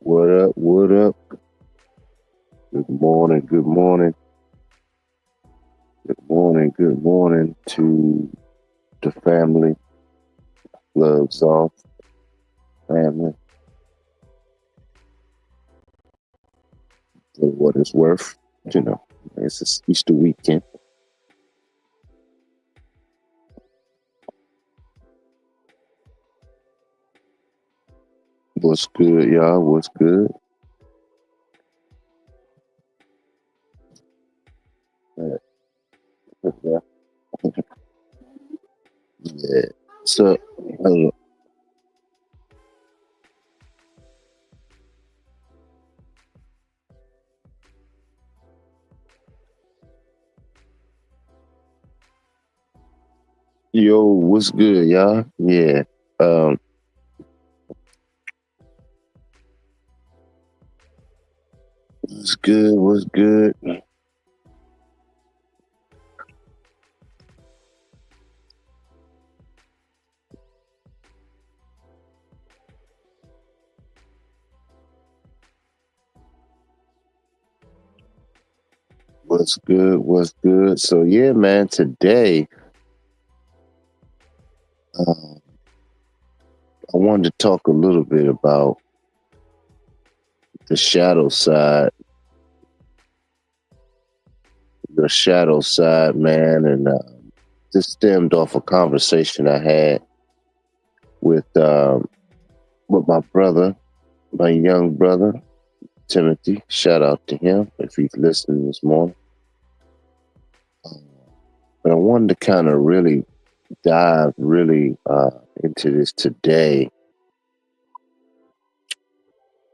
What up? What up? Good morning. Good morning. Good morning. Good morning to the family. Gloves off, family. For what it's worth, you know. It's this Easter weekend. What's good, y'all? What's good? Uh, Yeah. Yeah. So, uh, yo, what's good, y'all? Yeah. Um, what's good? What's good? What's good? What's good? So, yeah, man, today, um, I wanted to talk a little bit about the shadow side, man, and this stemmed off a conversation I had with um, with my brother, my young brother Timothy. Shout out to him if he's listening this morning. Um, but I wanted to kind of really dive into this today,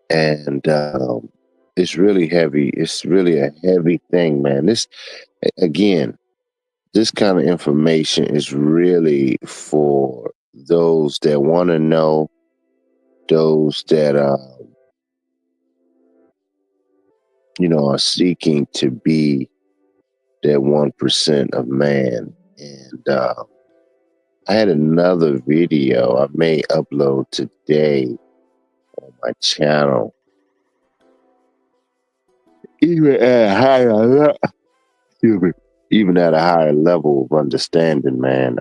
and it's really heavy. It's really a heavy thing, man. This again, this kind of information is really for those that want to know, those that are seeking to be that 1% of man. And I had another video I may upload today on my channel, even at a excuse me, even at a higher level of understanding, man.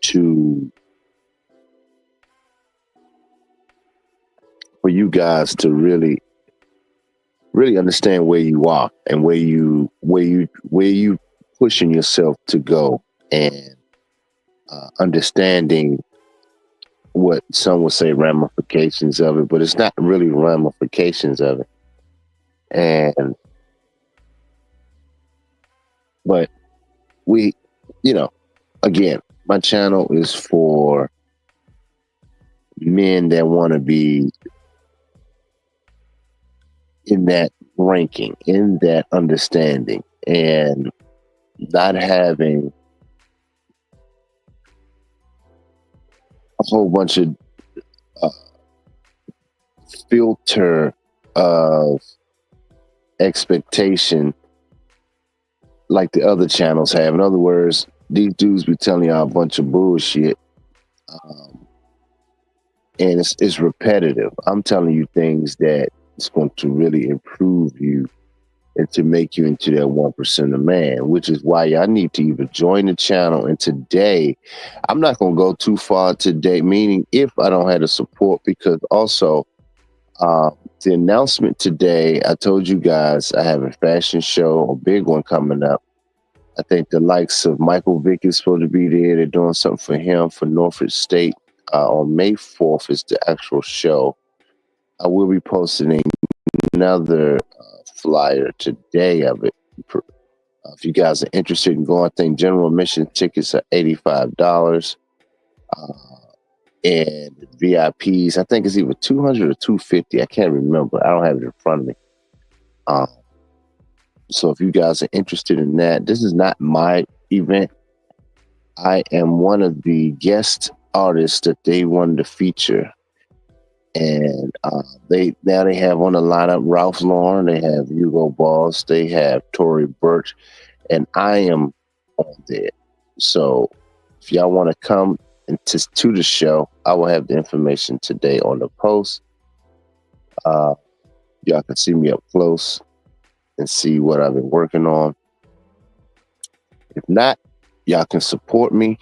To For you guys to really understand where you are and where you pushing yourself to go, and understanding what some would say ramifications of it, but it's not really ramifications of it. And but we, you know, again, my channel is for men that want to be in that ranking, in that understanding, and not having a whole bunch of uh, filter of expectation like the other channels have. In other words, these dudes be telling y'all a bunch of bullshit, um, and it's repetitive. I'm telling you things that it's going to really improve you and to make you into that 1% of man, which is why y'all need to either join the channel. And today, I'm not going to go too far today, meaning if I don't have the support, because also uh, the announcement today, I told you guys I have a fashion show, a big one coming up. I think the likes of Michael Vick is supposed to be there. They're doing something for him for Norfolk State. On May 4th is the actual show. I will be posting another flyer today of it. If you guys are interested in going, I think general admission tickets are $85. Uh, and VIPs, I think it's either 200 or 250. I can't remember. I don't have it in front of me. Um, so if you guys are interested in that, this is not my event. I am one of the guest artists that they wanted to feature. And they have on the lineup Ralph Lauren, they have Hugo Boss, they have Tory Burch, and I am on there. So if y'all want to come and to the show. I will have the information today on the post. Y'all can see me up close and see what I've been working on. If not, y'all can support me.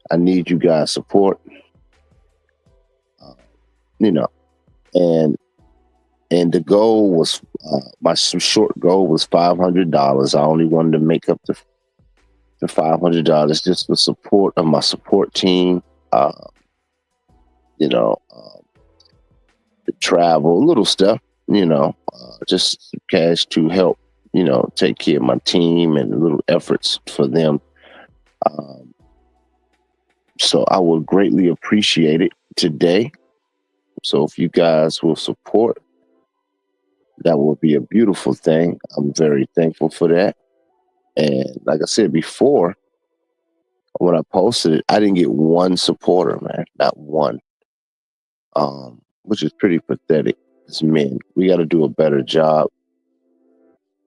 I need you guys' support. And the goal was my short goal was $500. I only wanted to make up the $500 just for support of my support team. The travel, little stuff. Just cash to help. Take care of my team and little efforts for them. So I would greatly appreciate it today. So if you guys will support, that will be a beautiful thing. I'm very thankful for that. And like I said before, when I posted it, I didn't get one supporter, man, not one, which is pretty pathetic. As men, we got to do a better job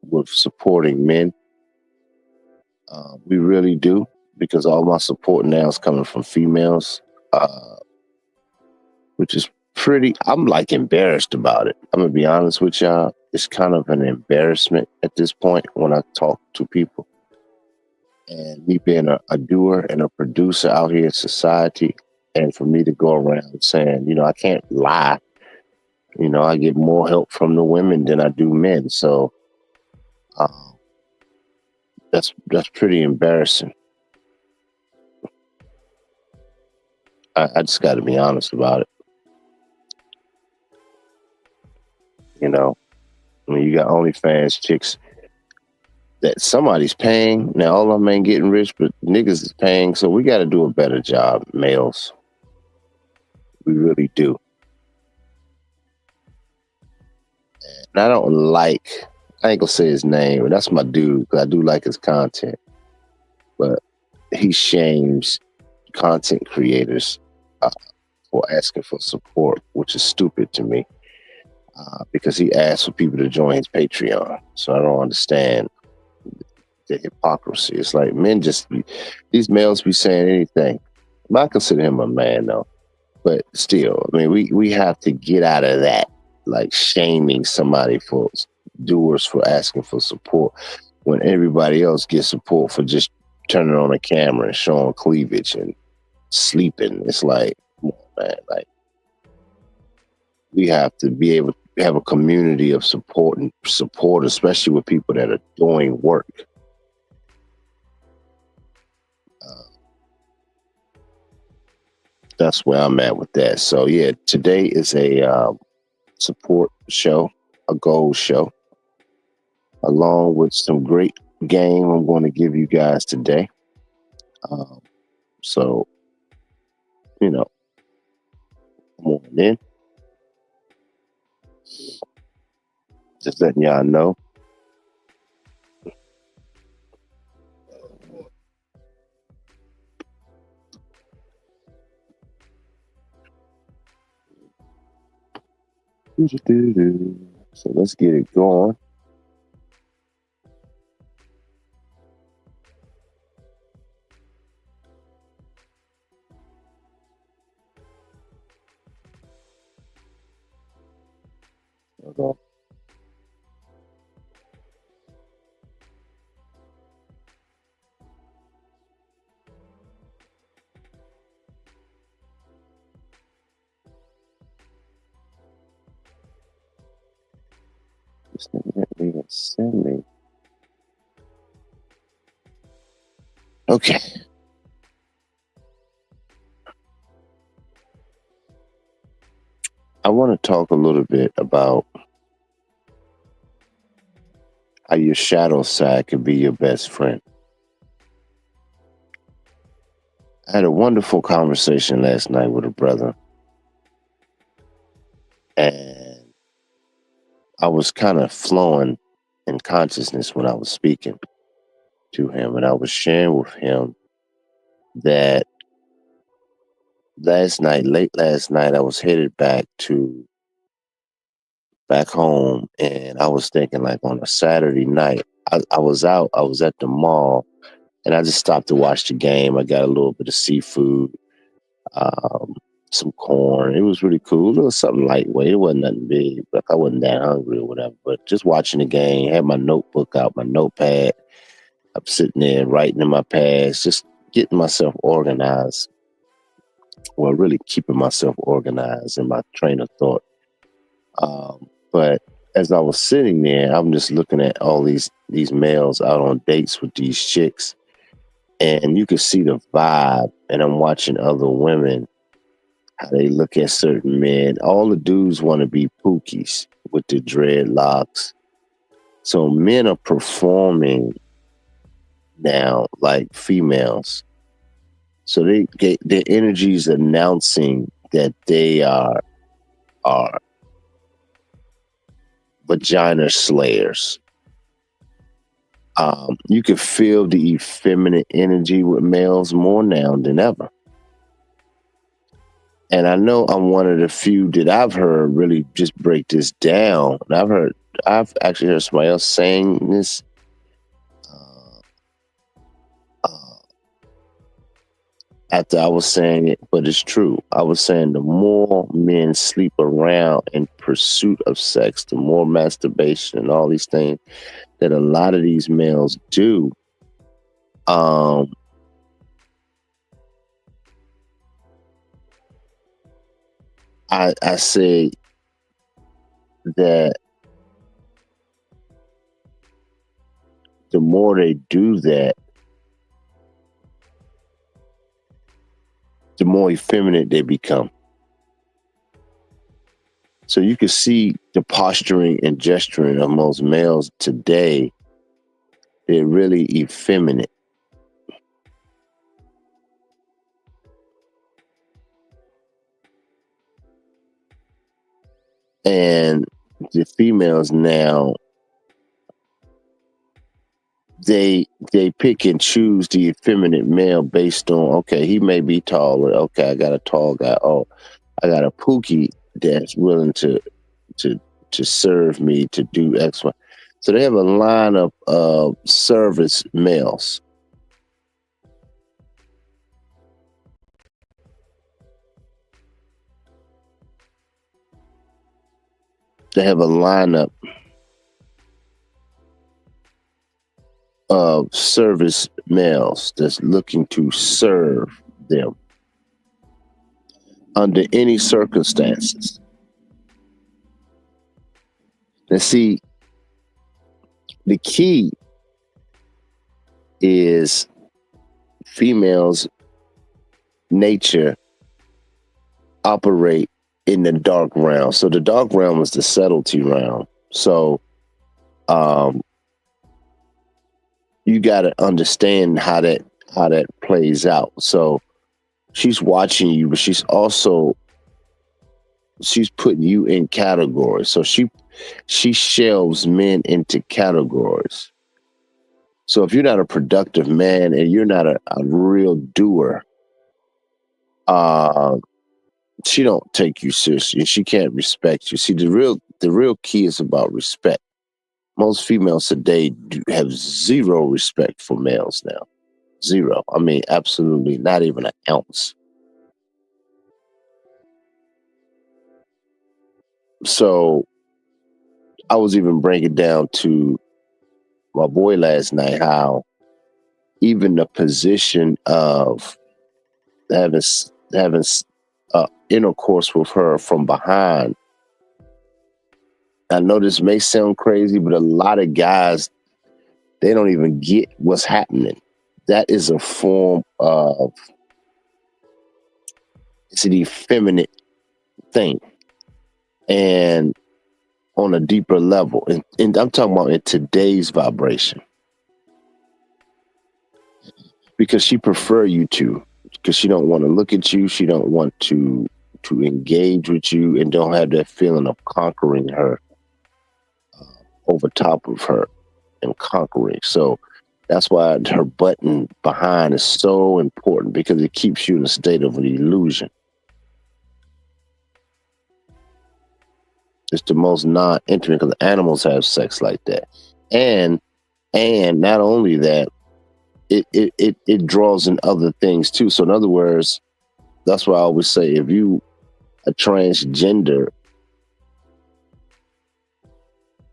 with supporting men. We really do, because all my support now is coming from females, which is I'm like embarrassed about it. I'm gonna be honest with y'all. It's kind of an embarrassment at this point when I talk to people. And me being a doer and a producer out here in society, and for me to go around saying, I can't lie. I get more help from the women than I do men. So that's pretty embarrassing. I just got to be honest about it. You got OnlyFans chicks that somebody's paying. Now, all of them ain't getting rich, but niggas is paying. So we got to do a better job, males. We really do. And I ain't going to say his name, but that's my dude, because I do like his content. But he shames content creators for asking for support, which is stupid to me, because he asked for people to join his Patreon. So I don't understand the hypocrisy. It's like these males be saying anything. I consider him a man though, but still, I mean, we have to get out of that, like shaming somebody for doers for asking for support when everybody else gets support for just turning on a camera and showing cleavage and sleeping. It's like, come on, man, like we have to be able to have a community of support, especially with people that are doing work. That's where I'm at with that. So yeah, today is a support show, a goal show, along with some great game I'm going to give you guys today. So, come on in. Just letting y'all know. So let's get it going. Hold on. This thing didn't even send me. Okay. I want to talk a little bit about how your shadow side can be your best friend. I had a wonderful conversation last night with a brother, and I was kind of flowing in consciousness when I was speaking to him, and I was sharing with him that late last night, I was headed back home, and I was thinking, like, on a Saturday night, I was at the mall, and I just stopped to watch the game. I got a little bit of seafood, um, some corn. It was really cool. It was something lightweight. It wasn't nothing big, but I wasn't that hungry or whatever. But just watching the game, had my notebook out, my notepad. I'm sitting there writing in my pads, just getting myself organized. Well, really keeping myself organized in my train of thought. But as I was sitting there, I'm just looking at all these males out on dates with these chicks, and you could see the vibe. And I'm watching other women, how they look at certain men. All the dudes want to be pookies with the dreadlocks. So men are performing now like females. So their energy is announcing that they are vagina slayers. You can feel the effeminate energy with males more now than ever. And I know I'm one of the few that I've heard really just break this down. And I've actually heard somebody else saying this. After I was saying it, but it's true. I was saying the more men sleep around in pursuit of sex, the more masturbation and all these things that a lot of these males do. I say that the more they do that, the more effeminate they become. So you can see the posturing and gesturing of most males today. They're really effeminate. And the females now, they pick and choose the effeminate male based on, okay, he may be taller. Okay, I got a tall guy. Oh, I got a pookie that's willing to serve me, to do X, Y. So they have a lineup of service males. They have a lineup of service males that's looking to serve them under any circumstances. Now, see, the key is females' nature operate in the dark realm. So the dark realm is the subtlety realm. So you got to understand how that plays out. So she's watching you, but she's putting you in categories. So she shelves men into categories. So if you're not a productive man and you're not a real doer, she don't take you seriously and she can't respect you. See, the real key is about respect. Most females today have zero respect for males now. Zero. I mean, absolutely not even an ounce. So I was even breaking down to my boy last night how even the position of having intercourse with her from behind. I know this may sound crazy, but a lot of guys, they don't even get what's happening. That is a form of, it's an effeminate thing. And on a deeper level. And I'm talking about in today's vibration. Because she prefer you to. Because she don't want to look at you. She don't want to engage with you and don't have that feeling of conquering her over top of her and conquering. So that's why her button behind is so important, because it keeps you in a state of an illusion. It's the most non-intimate, because animals have sex like that. And not only that, it draws in other things too. So in other words, That's why I always say, if you a transgender,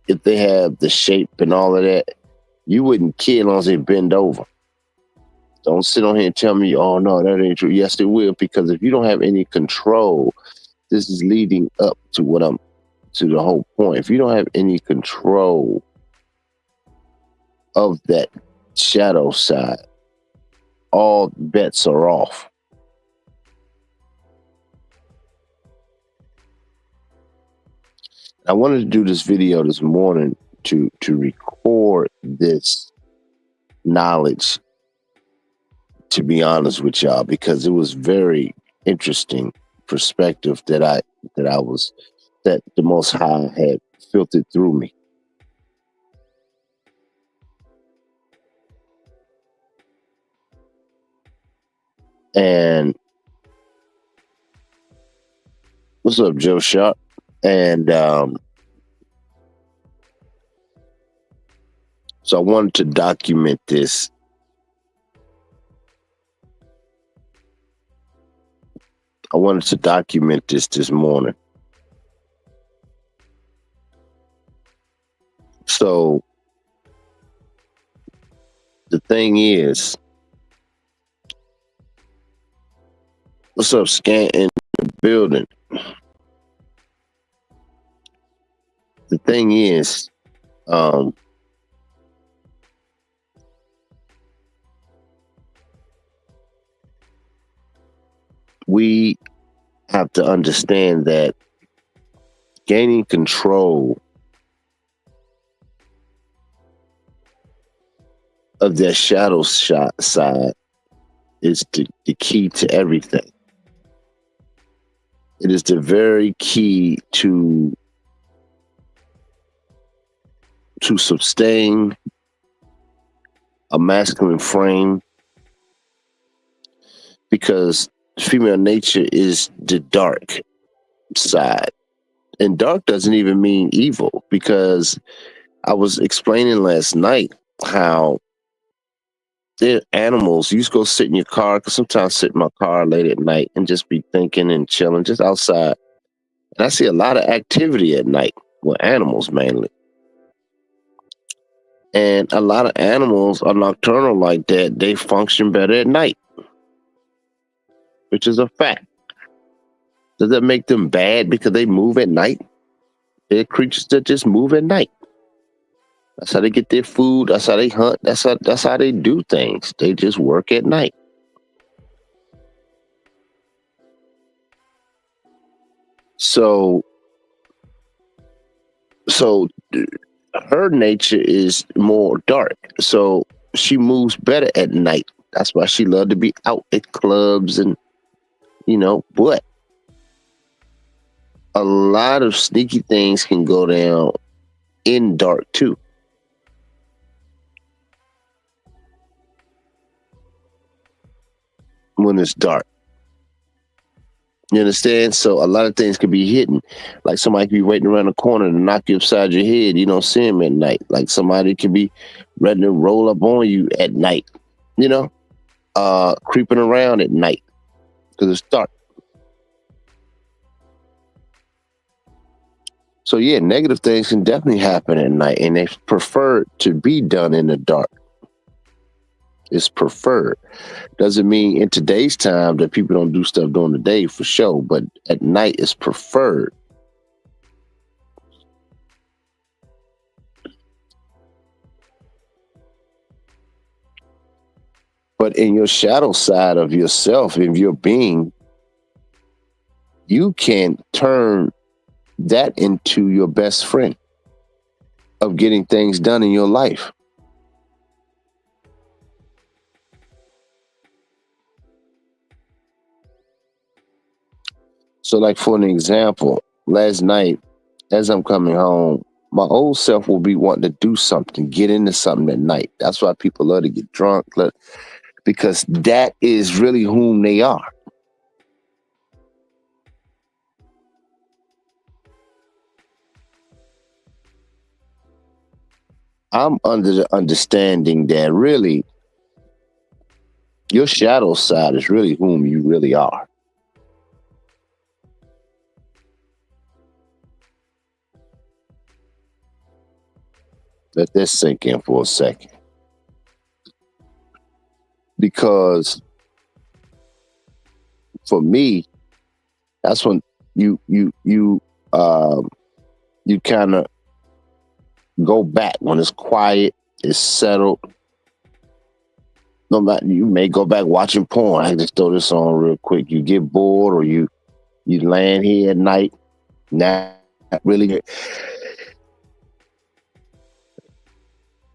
if they have the shape and all of that, you wouldn't care as long as they bend over. Don't sit on here and tell me, oh no, that ain't true. Yes, it will, because if you don't have any control, this is leading up to to the whole point. If you don't have any control of that shadow side, all bets are off. I wanted to do this video this morning to record this knowledge, to be honest with y'all, because it was very interesting perspective that the Most High had filtered through me. And what's up, Joe Sharp? And so I wanted to document this. I wanted to document this morning. So the thing is, what's up, Scan in the building? The thing is, we have to understand that gaining control of that shadow side is the key to everything. It is the very key to sustain a masculine frame, because female nature is the dark side. And dark doesn't even mean evil, because I was explaining last night how there are animals. You just go sit in your car, because sometimes I sit in my car late at night and just be thinking and chilling just outside. And I see a lot of activity at night with animals mainly. And a lot of animals are nocturnal like that. They function better at night, which is a fact. Does that make them bad because they move at night? They're creatures that just move at night. That's how they get their food. That's how they hunt. That's how they do things. They just work at night. So her nature is more dark. So she moves better at night. That's why she loved to be out at clubs and, but a lot of sneaky things can go down in dark too. When it's dark. You understand? So a lot of things could be hidden. Like somebody could be waiting around the corner to knock you upside your head. You don't see them at night. Like somebody could be ready to roll up on you at night, creeping around at night because it's dark. So yeah, negative things can definitely happen at night, and they prefer to be done in the dark. It's preferred. Doesn't mean in today's time that people don't do stuff during the day, for sure, but at night it's preferred. But in your shadow side of yourself, in your being, you can turn that into your best friend of getting things done in your life. So like for an example, last night, as I'm coming home, my old self will be wanting to do something, get into something at night. That's why people love to get drunk, because that is really whom they are. I'm under the understanding that really your shadow side is really whom you really are. Let this sink in for a second. Because for me, that's when um you kind of go back when it's quiet, it's settled. No matter, you may go back watching porn. I just throw this on real quick. You get bored, or you land here at night, not really.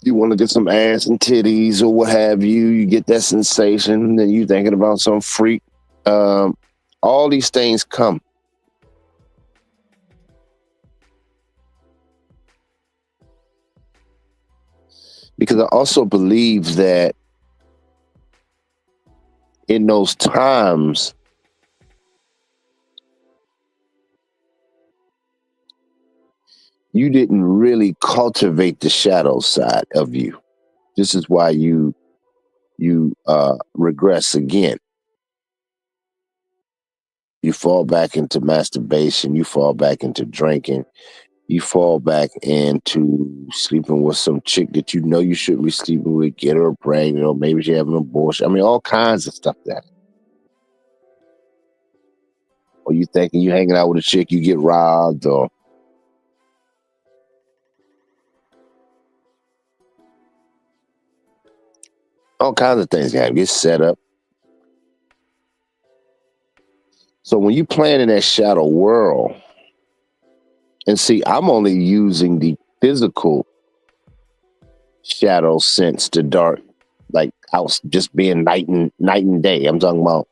You want to get some ass and titties or what have you. You get that sensation, then you thinking about some freak. All these things come. Because I also believe that in those times, you didn't really cultivate the shadow side of you. This is why you regress again. You fall back into masturbation. You fall back into drinking. You fall back into sleeping with some chick that you know you shouldn't be sleeping with, get her pregnant, or maybe she having an abortion. I mean, all kinds of stuff that. Or you thinking you hanging out with a chick, you get robbed, or all kinds of things can get set up. So when you playing in that shadow world, and see, I'm only using the physical shadow sense to dark, like I was just being night and day. I'm talking about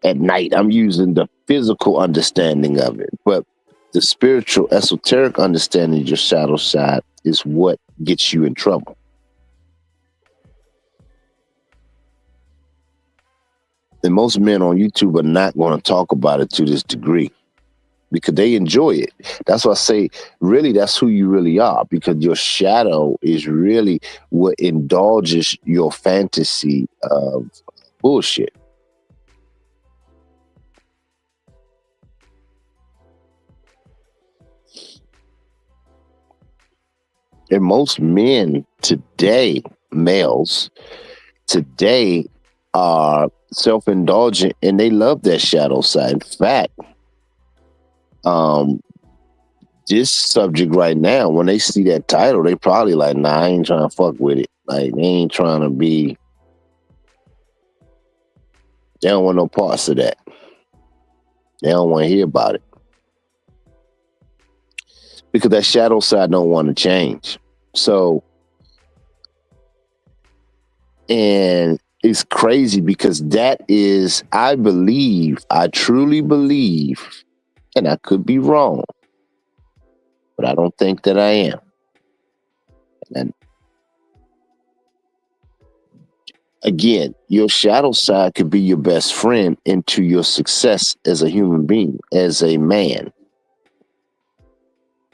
at night. I'm using the physical understanding of it, but the spiritual, esoteric understanding of your shadow side is what gets you in trouble. And most men on YouTube are not going to talk about it to this degree because they enjoy it. That's why I say, really, that's who you really are, because your shadow is really what indulges your fantasy of bullshit. And most men today, males today, are self-indulgent and they love that shadow side. In fact, this subject right now, when they see that title, they probably like, nah, I ain't trying to fuck with it. Like, they ain't trying to be, they don't want no parts of that. They don't want to hear about it. Because that shadow side don't want to change. So, and it's crazy because that is, I truly believe, and I could be wrong, but I don't think that I am. And again, your shadow side could be your best friend into your success as a human being, as a man.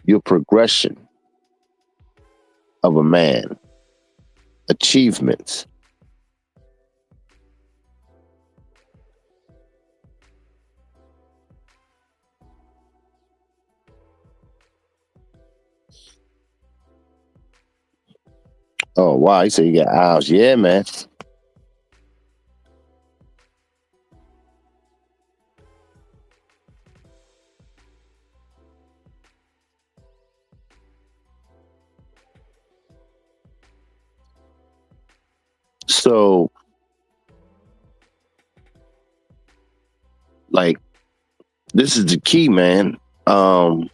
Your progression of a man, achievements. Oh, wow. You say you got eyes. Yeah, man. So, like, this is the key, man. And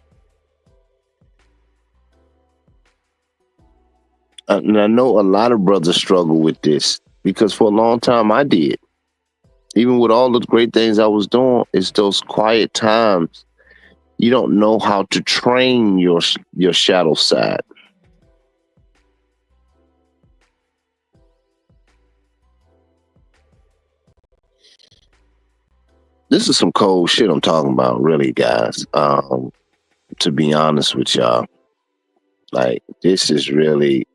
I know a lot of brothers struggle with this because for a long time I did. Even with all the great things I was doing, it's those quiet times you don't know how to train your shadow side. This is some cold shit I'm talking about, really, guys. To be honest with y'all, like, this is really,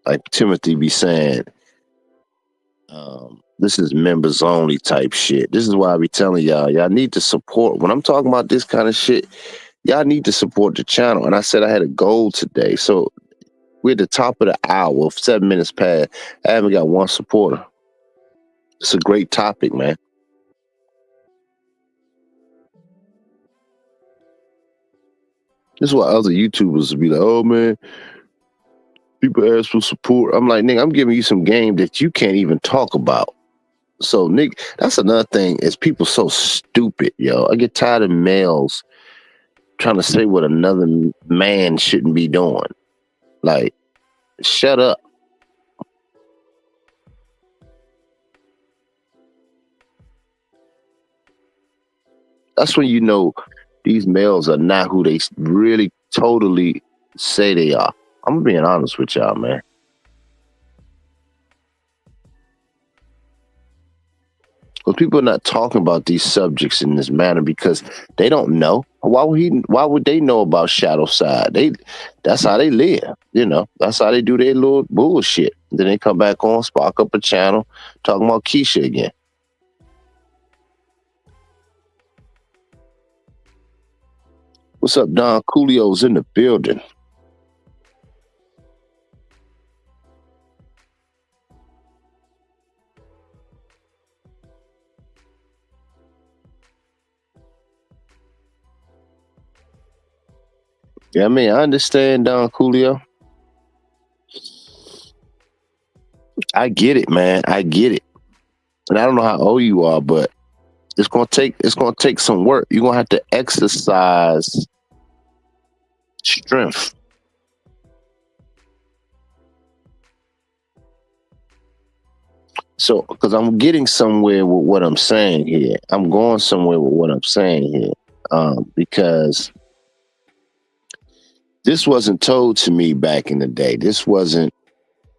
like Timothy be saying, this is members only type shit. This is why I be telling y'all need to support. When I'm talking about this kind of shit, y'all need to support the channel. And I said I had a goal today. So We're at the top of the hour, 7 minutes past. I haven't got one supporter. It's a great topic, man. This is why other YouTubers would be like, "Oh man, people ask for support." I'm like, nigga, I'm giving you some game that you can't even talk about. So, Nick, that's another thing is people so stupid, yo. I get tired of males trying to say what another man shouldn't be doing. Like, shut up. That's when you know these males are not who they really totally say they are. I'm being honest with y'all, man. Because people are not talking about these subjects in this manner because they don't know. Why would they know about shadow side? That's how they live. You know, that's how they do their little bullshit. Then they come back on, spark up a channel, talking about Keisha again. What's up, Don Coolio's in the building. Yeah, I mean, I understand Don Coolio. I get it, man. I get it. And I don't know how old you are, but it's gonna take some work. You're gonna have to exercise strength. So, because I'm getting somewhere with what I'm saying here, I'm going somewhere with what I'm saying here, because this wasn't told to me back in the day. This wasn't.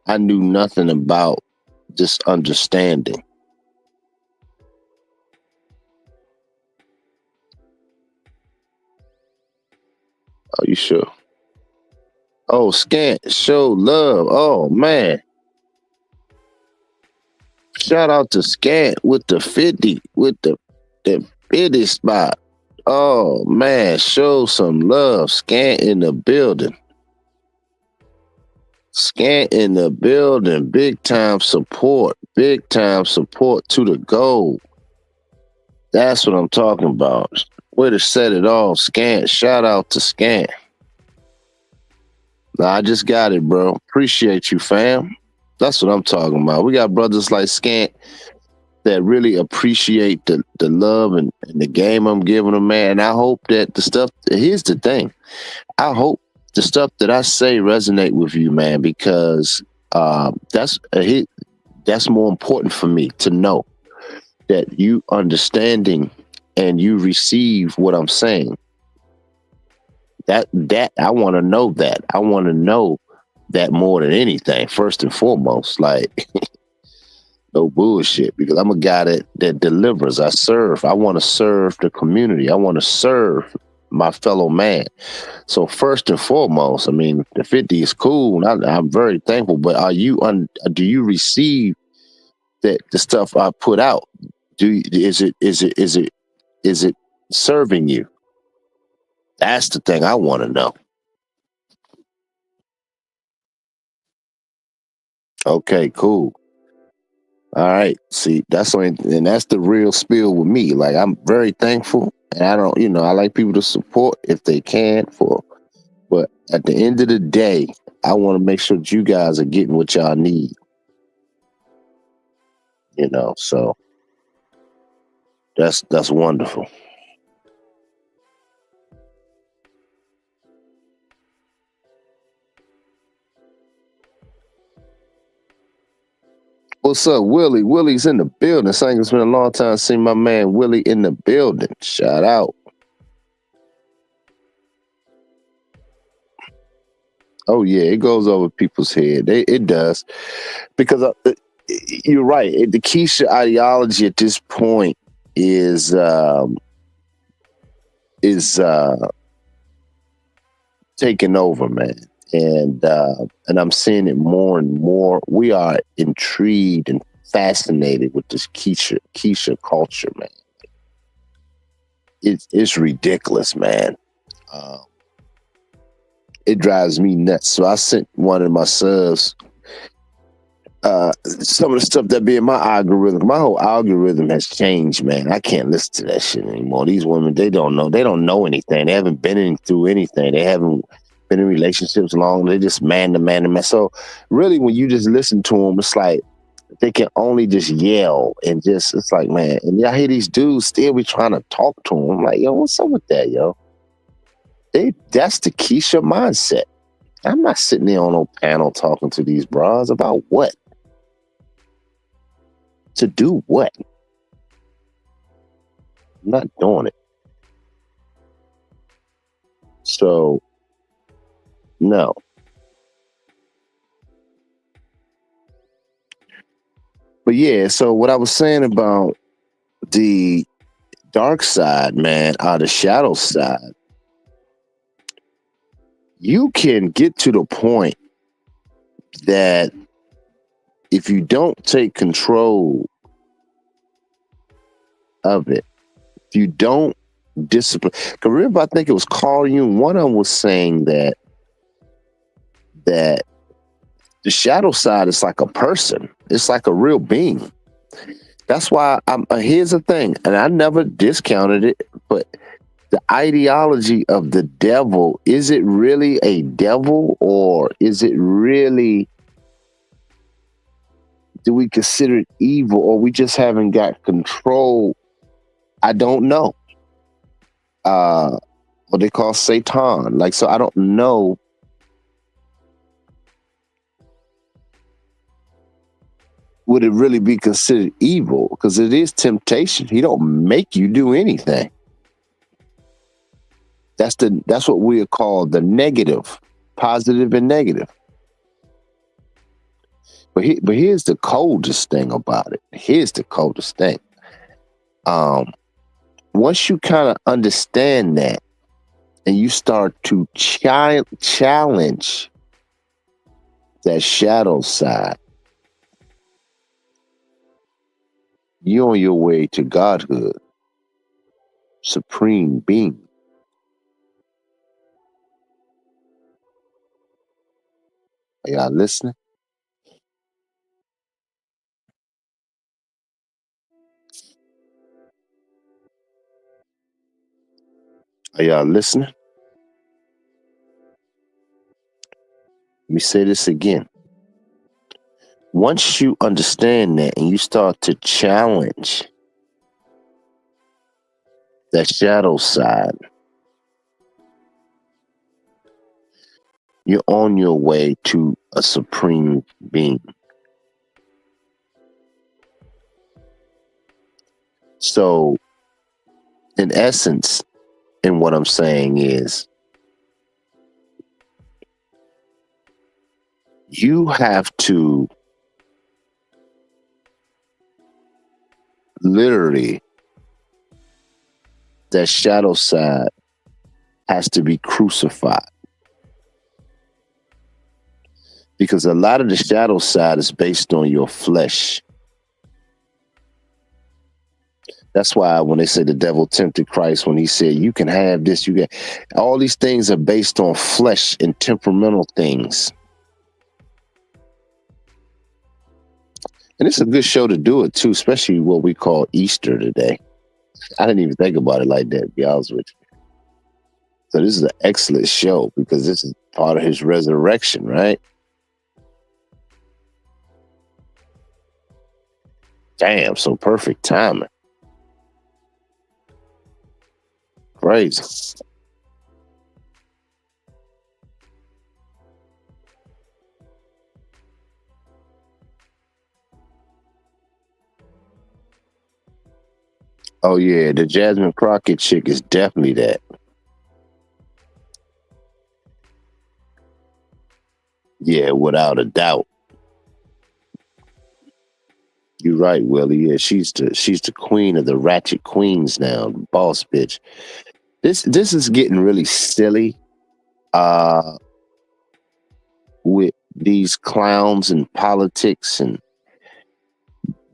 I knew nothing about this understanding. Are you sure? Oh, Scant, show love. Oh man, shout out to Scant with the 50, with the 50 spot. Oh man, show some love. Scant in the building. Scant in the building. Big time support. Big time support to the goal. That's what I'm talking about. Way to set it off. Scant. Shout out to Scant. Nah, I just got it, bro. Appreciate you, fam. That's what I'm talking about. We got brothers like Scant that really appreciate the love and the game I'm giving them, man. And I hope that the stuff, here's the thing. I hope the stuff that I say resonate with you, man, because that's more important for me to know that you understanding and you receive what I'm saying. That I want to know that. I want to know that more than anything. First and foremost, like no bullshit, because I'm a guy that delivers. I serve. I want to serve the community. I want to serve my fellow man. So first and foremost, I mean, the 50 is cool. And I'm very thankful. But do you receive that the stuff I put out? Is it serving you? That's the thing I want to know. Okay, cool. All right. See, and that's the real spill with me. Like I'm very thankful, and I don't, I like people to support if they can. But at the end of the day, I want to make sure that you guys are getting what y'all need. So that's wonderful. What's up, Willie? Willie's in the building. Saying it's been a long time seeing my man Willie in the building. Shout out. Oh yeah, it goes over people's head. It does because you're right. The Keisha ideology at this point is taking over, man, and I'm seeing it more and more. We are intrigued and fascinated with this Keisha culture, man. It's ridiculous, man. Um, It drives me nuts. So I sent one of my subs some of the stuff that be in my algorithm. My whole algorithm has changed, man. I can't listen to that shit anymore. These women, they don't know. They don't know anything. They haven't been through anything. They haven't been in relationships long. They just man to man to man. So really, when you just listen to them, it's like they can only just yell and just, it's like, man. And I hear these dudes still be trying to talk to them. I'm like, yo, what's up with that, yo? That's the Keisha mindset. I'm not sitting there on no panel talking to these bras about what? To do what? I'm not doing it. So, no. But yeah, so what I was saying about the dark side, man, or the shadow side, you can get to the point that if you don't take control of it, if you don't discipline, because remember, I think it was Carl Jung, one of them was saying that the shadow side is like a person. It's like a real being. That's why here's the thing, and I never discounted it, but the ideology of the devil, is it really a devil, or is it really, do we consider it evil, or we just haven't got control? I don't know. What they call Satan. Like, so I don't know. Would it really be considered evil? Because it is temptation. He don't make you do anything. That's what we call the negative, positive and negative. But here's the coldest thing about it. Here's the coldest thing. Once you kind of understand that, and you start to challenge that shadow side, you're on your way to godhood, supreme being. Are y'all listening? Are y'all listening? Let me say this again. Once you understand that and you start to challenge that shadow side, you're on your way to a supreme being. So, in essence, and what I'm saying is, you have to literally, that shadow side has to be crucified. Because a lot of the shadow side is based on your flesh. That's why when they say the devil tempted Christ, when he said, you can have this, you get all these things are based on flesh and temperamental things. And it's a good show to do it too, especially what we call Easter today. I didn't even think about it like that, to be honest with you. So this is an excellent show because this is part of his resurrection, right? Damn, so perfect timing. Crazy. Oh yeah, the Jasmine Crockett chick is definitely that. Yeah, without a doubt. You're right, Willie. Yeah, she's the queen of the ratchet queens now, boss bitch. This is getting really silly. With these clowns and politics and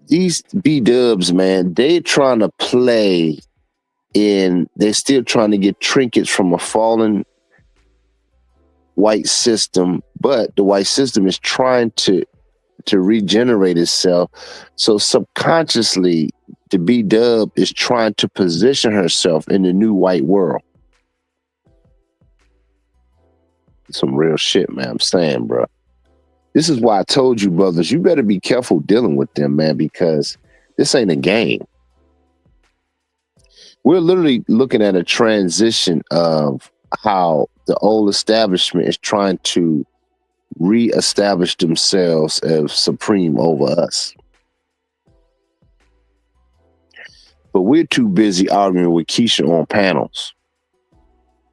these B-dubs, man, they're trying to play they're still trying to get trinkets from a fallen white system, but the white system is trying to regenerate itself. So subconsciously, the B-Dub is trying to position herself in the new white world. Some real shit, man. I'm saying, bro. This is why I told you, brothers, you better be careful dealing with them, man, because this ain't a game. We're literally looking at a transition of how the old establishment is trying to reestablish themselves as supreme over us. But we're too busy arguing with Keisha on panels.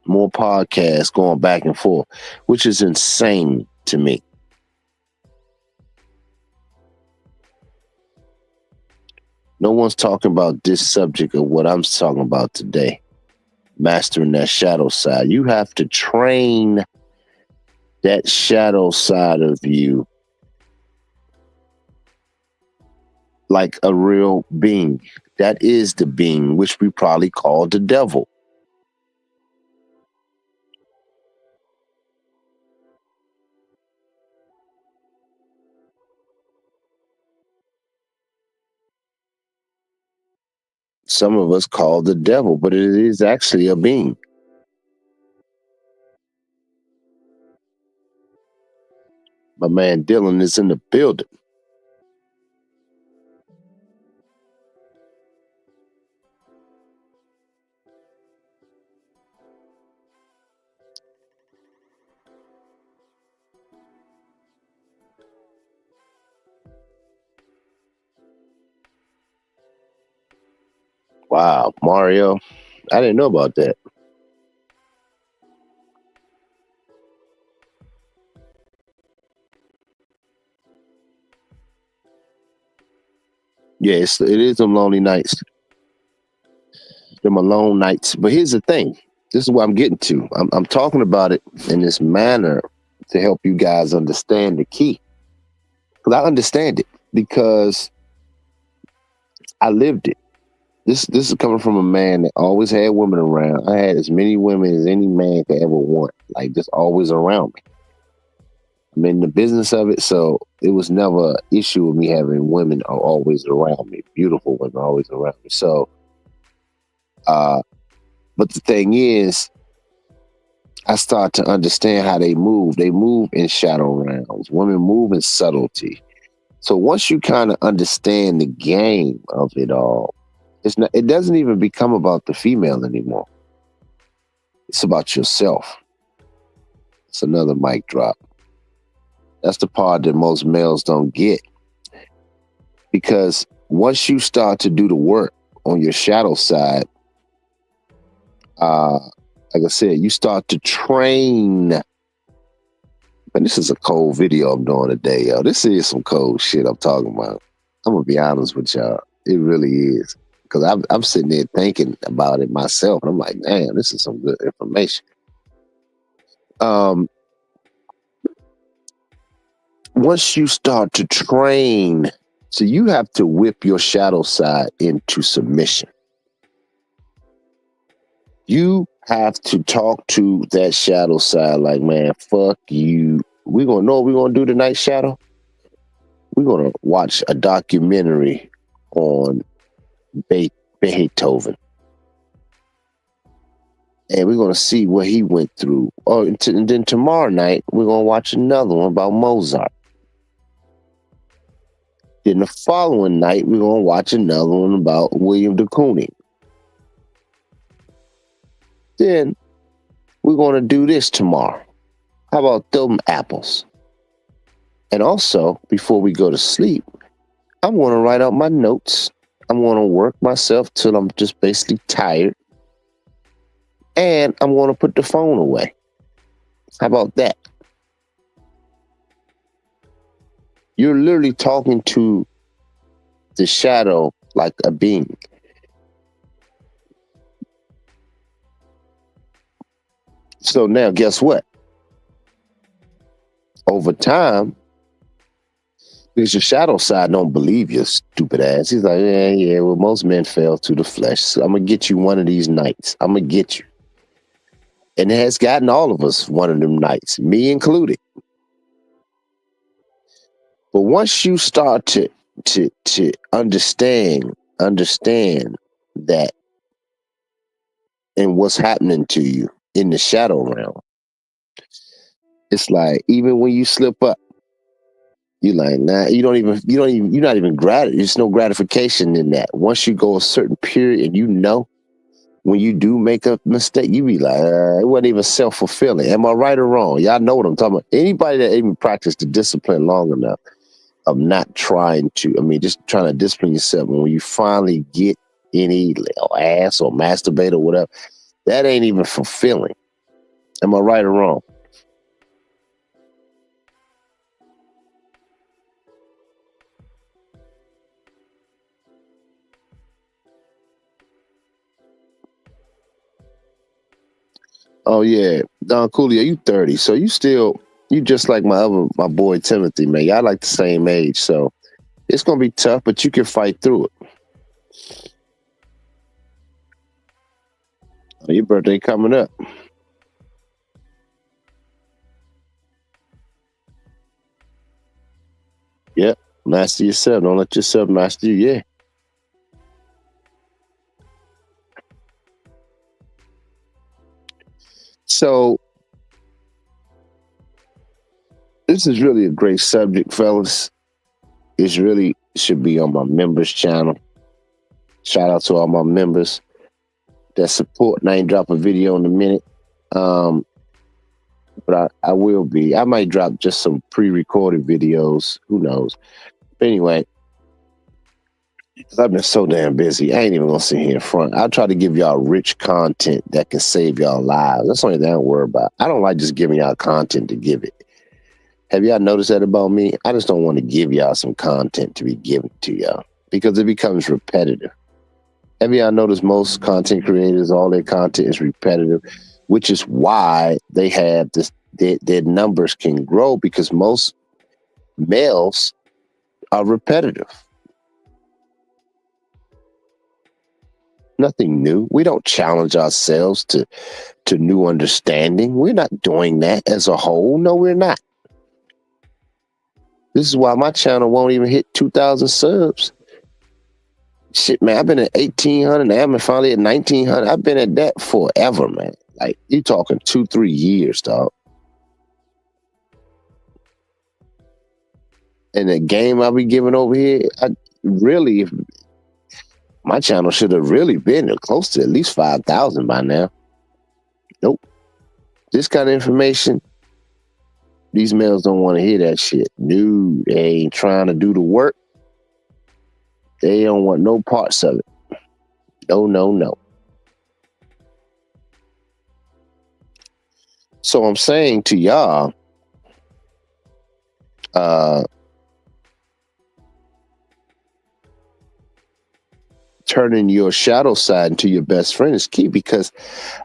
More podcasts going back and forth, which is insane to me. No one's talking about this subject of what I'm talking about today. Mastering that shadow side. You have to train that shadow side of you like a real being. That is the being, which we probably call the devil. Some of us call the devil, but it is actually a being. My man Dylan is in the building. Wow, Mario. I didn't know about that. Yeah, it is them lonely nights. Them alone nights. But here's the thing. This is what I'm getting to. I'm talking about it in this manner to help you guys understand the key. Because I understand it because I lived it. This is coming from a man that always had women around. I had as many women as any man could ever want, like just always around me. I'm in the business of it, so it was never an issue with me having women always around me, beautiful women always around me. So, but the thing is, I start to understand how they move. They move in shadow rounds. Women move in subtlety. So once you kind of understand the game of it all, it doesn't even become about the female anymore. It's about yourself. It's another mic drop. That's the part that most males don't get. Because once you start to do the work on your shadow side, like I said, you start to train. And this is a cold video I'm doing today, yo. This is some cold shit I'm talking about. I'm going to be honest with y'all. It really is. Because I'm sitting there thinking about it myself. And I'm like, damn, this is some good information. Once you start to train, so you have to whip your shadow side into submission. You have to talk to that shadow side like, man, fuck you. We're going to know what we're going to do tonight, Shadow. We're going to watch a documentary on Beethoven. And we're going to see what he went through. And then tomorrow night, we're going to watch another one about Mozart. Then the following night, we're going to watch another one about William de Kooning. Then we're going to do this tomorrow. How about them apples? And also, before we go to sleep, I'm going to write out my notes. I'm going to work myself till I'm just basically tired. And I'm going to put the phone away. How about that? You're literally talking to the shadow like a being. So now, guess what? Over time, because your shadow side don't believe your stupid ass. He's like, yeah, well, most men fell to the flesh. So I'm going to get you one of these nights. I'm going to get you. And it has gotten all of us one of them nights, me included. But once you start to understand that and what's happening to you in the shadow realm, it's like even when you slip up, you like, nah, you're not even there's no gratification in that. Once you go a certain period and you know when you do make a mistake, you be like, it wasn't even self-fulfilling. Am I right or wrong? Y'all know what I'm talking about. Anybody that even practiced the discipline long enough of not trying to, I mean, just trying to discipline yourself. And when you finally get any ass or masturbate or whatever, that ain't even fulfilling. Am I right or wrong? Oh yeah, Don Coolio, you 30, so you just like my boy Timothy, man. Y'all like the same age, so it's gonna be tough, but you can fight through it. Oh, your birthday coming up. Yep. Master yourself. Don't let yourself master you. Yeah. So this is really a great subject, fellas. It's really should be on my members channel. Shout out to all my members that support. And I ain't drop a video in a minute. But I will be. I might drop just some pre-recorded videos. Who knows? But anyway, because I've been so damn busy, I ain't even gonna sit here in front. I'll try to give y'all rich content that can save y'all lives. That's the only thing I worry about. I don't like just giving y'all content to give it. Have y'all noticed that about me? I just don't want to give y'all some content to be given to y'all because it becomes repetitive. Have y'all noticed most content creators, all their content is repetitive, which is why they have this, their numbers can grow because most males are repetitive. Nothing new. We don't challenge ourselves to new understanding. We're not doing that as a whole. No, we're not. This is why my channel won't even hit 2,000 subs. Shit, man, I've been at 1,800. Now I'm finally at 1,900. I've been at that forever, man. Like, you talking 2-3 years, dog. And the game I'll be giving over here, really, my channel should have really been close to at least 5,000 by now. Nope. This kind of information, these males don't want to hear that shit. No, they ain't trying to do the work. They don't want no parts of it. No, no, no. So I'm saying to y'all, turning your shadow side into your best friend is key because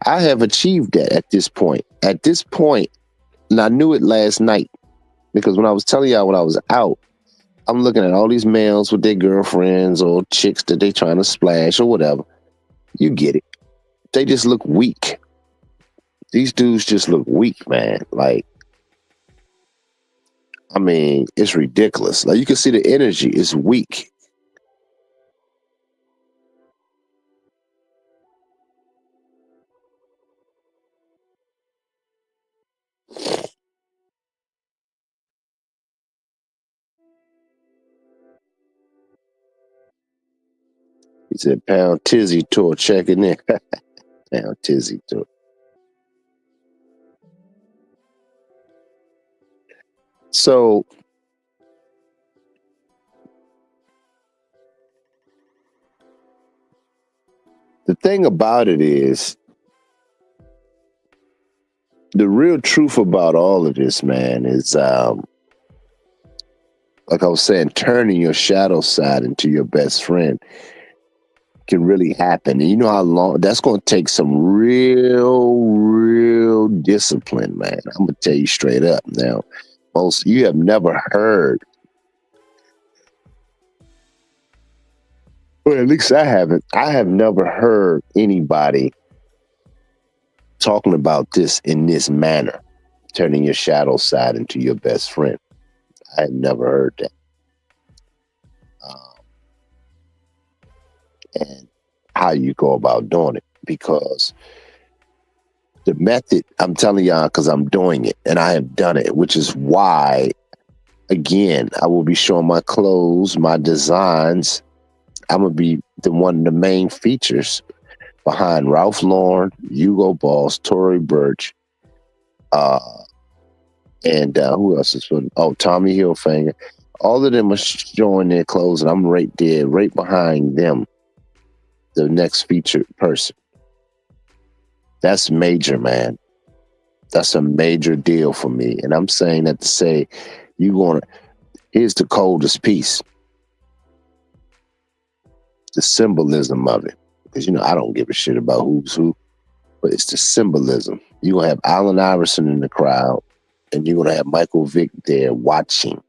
I have achieved that at this point. At this point, and I knew it last night because when I was telling y'all when I was out, I'm looking at all these males with their girlfriends or chicks that they trying to splash or whatever. You get it. They just look weak. These dudes just look weak, man. Like, I mean, it's ridiculous. Like, you can see the energy is weak. He said, Pound Tizzy tour checking in. Pound Tizzy tour. So the thing about it is, the real truth about all of this, man, is like I was saying, turning your shadow side into your best friend can really happen. And you know how long that's going to take some real discipline, man. I'm going to tell you straight up now. Most you have never heard, or at least I haven't. I have never heard anybody talking about this in this manner, turning your shadow side into your best friend. I had never heard that. Um, and how you go about doing it, because the method, I'm telling y'all, because I'm doing it and I have done it, which is why, again, I will be showing my clothes, my designs. I'm going to be one of the main features behind Ralph Lauren, Hugo Boss, Tory Burch, and who else is putting? Oh, Tommy Hilfiger. All of them are showing their clothes, and I'm right there, right behind them, the next featured person. That's major, man. That's a major deal for me. And I'm saying that to say, here's the coldest piece. The symbolism of it. Because, I don't give a shit about who's who, but it's the symbolism. You're going to have Allen Iverson in the crowd, and you're going to have Michael Vick there watching.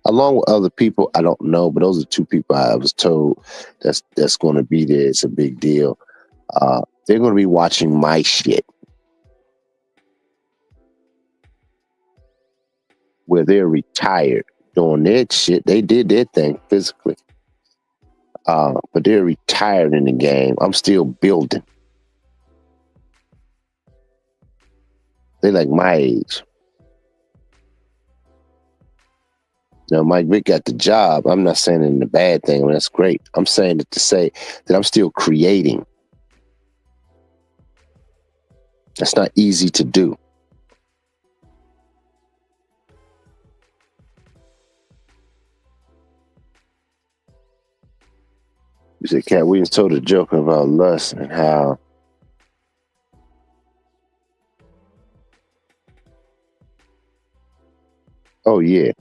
Along with other people, I don't know, but those are two people I was told that's going to be there. It's a big deal. They're going to be watching my shit, where they're retired doing their shit. They did their thing physically, but they're retired in the game. I'm still building. They like my age. Now, Mike Vick got the job. I'm not saying it in a bad thing. I mean, that's great. I'm saying it to say that I'm still creating. That's not easy to do. You said Cat Williams told a joke about lust and how oh yeah.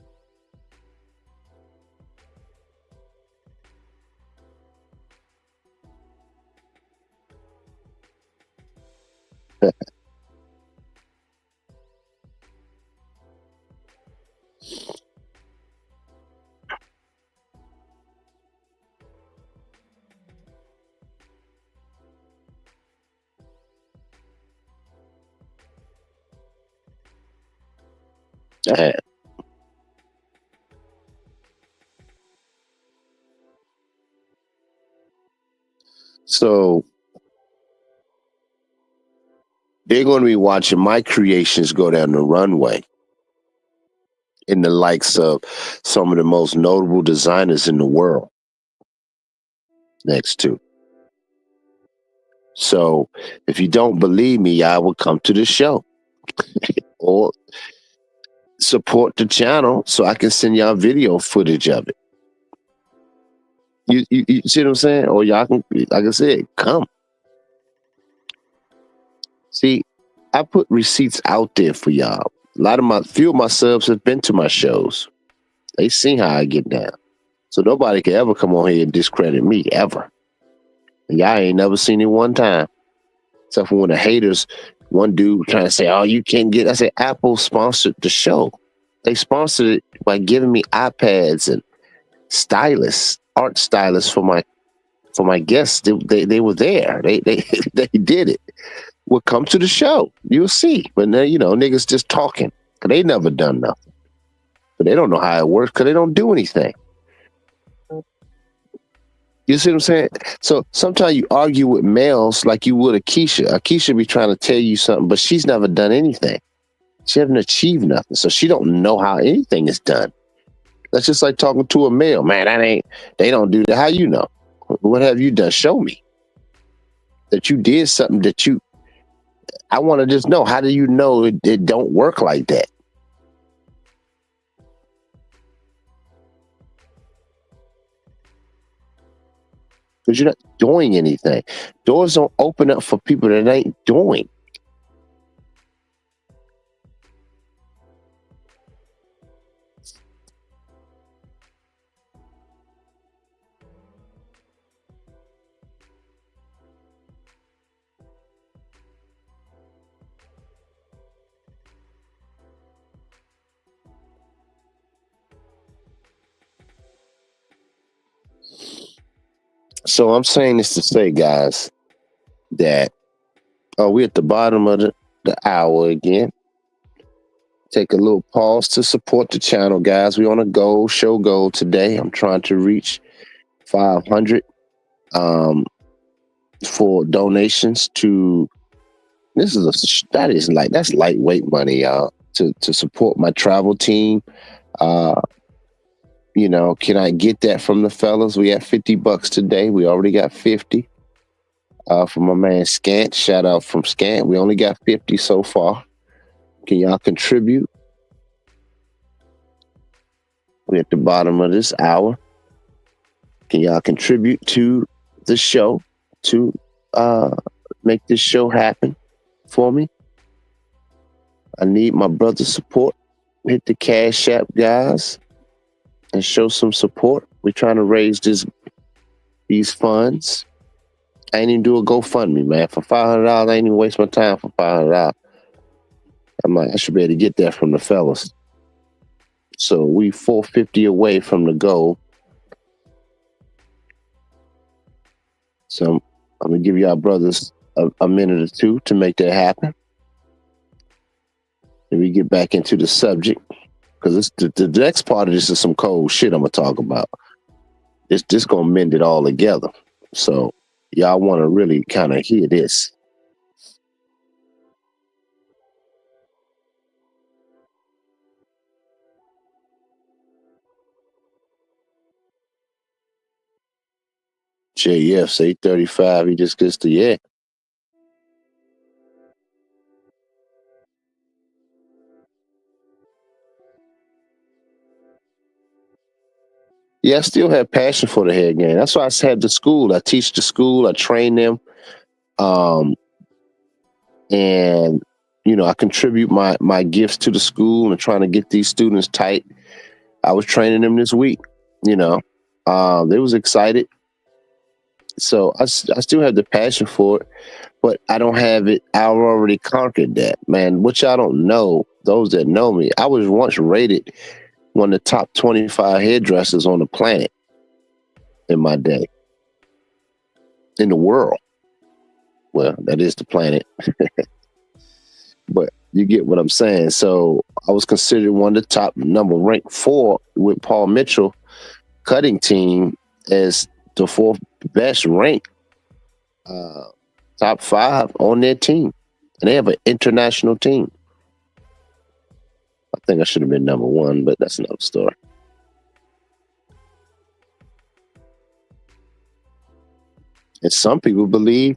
So they're going to be watching my creations go down the runway in the likes of some of the most notable designers in the world next to. So if you don't believe me, I will come to the show or support the channel so I can send y'all video footage of it. You see what I'm saying? Or y'all can, like I said, come. See, I put receipts out there for y'all. Few of my subs have been to my shows. They seen how I get down. So nobody can ever come on here and discredit me, ever. And y'all ain't never seen it one time. Except for when the haters, one dude trying to say, oh, you can't get, I said, Apple sponsored the show. They sponsored it by giving me iPads and art stylists for my guests. They were there. They they did it. Well, come to the show. You'll see. But now, niggas just talking. Cause they never done nothing. But they don't know how it works because they don't do anything. You see what I'm saying? So sometimes you argue with males like you would Akeisha. Akeisha be trying to tell you something, but she's never done anything. She haven't achieved nothing. So she don't know how anything is done. That's just like talking to a male. Man, they don't do that. How you know? What have you done? Show me that you did something I want to just know. How do you know it don't work like that? Because you're not doing anything. Doors don't open up for people that ain't doing. So I'm saying this to say, guys, that we at the bottom of the hour again. Take a little pause to support the channel, guys. We on a show goal today. I'm trying to reach 500 for donations to. That's lightweight money, y'all, to support my travel team. Can I get that from the fellas? We at $50 today. We already got 50. From my man Scant. Shout out from Scant. We only got 50 so far. Can y'all contribute? We're at the bottom of this hour. Can y'all contribute to the show to make this show happen for me? I need my brother's support. Hit the Cashapp, guys, and show some support. We're trying to raise these funds. I ain't even do a GoFundMe, man. For $500, I ain't even waste my time for $500. I should be able to get that from the fellas. So we $450 away from the goal. So I'm gonna give y'all brothers a minute or two to make that happen. And we get back into the subject, because the next part of this is some cold shit I'm gonna talk about. It's just gonna mend it all together. So y'all want to really kind of hear this. JF's 835. He just gets the yeah. Yeah, I still have passion for the head game. That's why I had the school. I teach the school. I train them. And I contribute my gifts to the school and trying to get these students tight. I was training them this week. They was excited. So I still have the passion for it, but I don't have it. I already conquered that, man. Which I don't know. Those that know me, I was once rated one of the top 25 hairdressers on the planet in my day, in the world. Well, that is the planet. But you get what I'm saying. So I was considered one of the top ranked 4 with Paul Mitchell cutting team as the 4th best ranked top 5 on their team. And they have an international team. I think I should have been number 1, but that's another story. And some people believe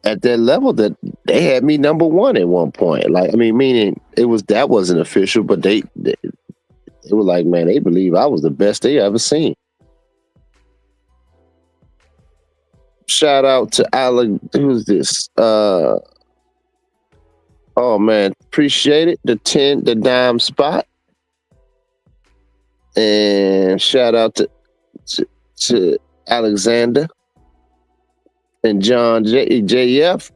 at that level that they had me number 1 at one point. Meaning that wasn't official, but they were like, man, they believe I was the best they ever seen. Shout out to Alec. Who's this? Oh man, appreciate it. The dime spot. And shout out to Alexander and John JF.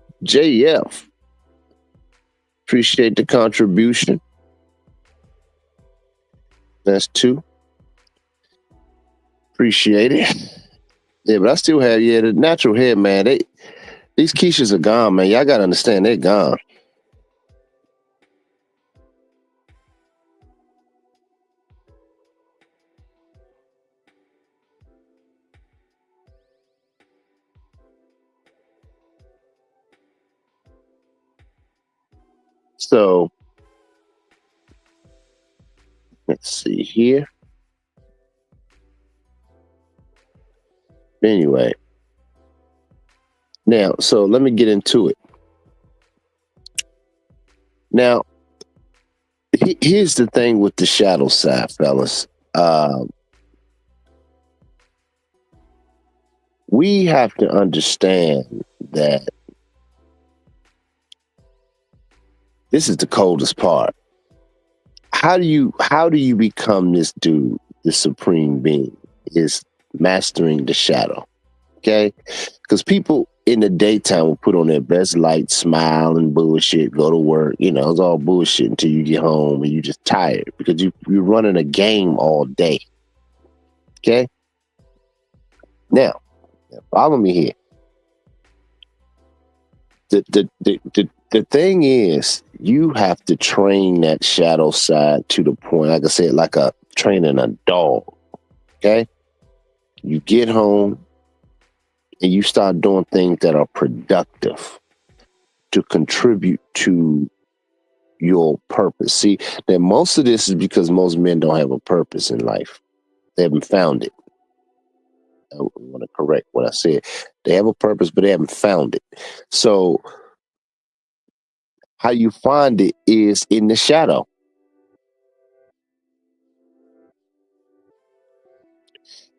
Appreciate the contribution. That's 2. Appreciate it. Yeah, but I still have the natural hair, man. These Keishas are gone, man. Y'all gotta understand they're gone. So let's see here. Anyway, now, so let me get into it. Now, here's the thing with the shadow side, fellas. We have to understand that this is the coldest part. How do you become this dude, the supreme being, is mastering the shadow? Okay, because people in the daytime will put on their best light, smile and bullshit, go to work. It's all bullshit until you get home and you're just tired because you're running a game all day. Okay, now follow me here. The thing is, you have to train that shadow side to the point, like I said, like a training a dog. Okay. You get home and you start doing things that are productive to contribute to your purpose. See, that most of this is because most men don't have a purpose in life. They haven't found it. I want to correct what I said. They have a purpose, but they haven't found it. So how you find it is in the shadow.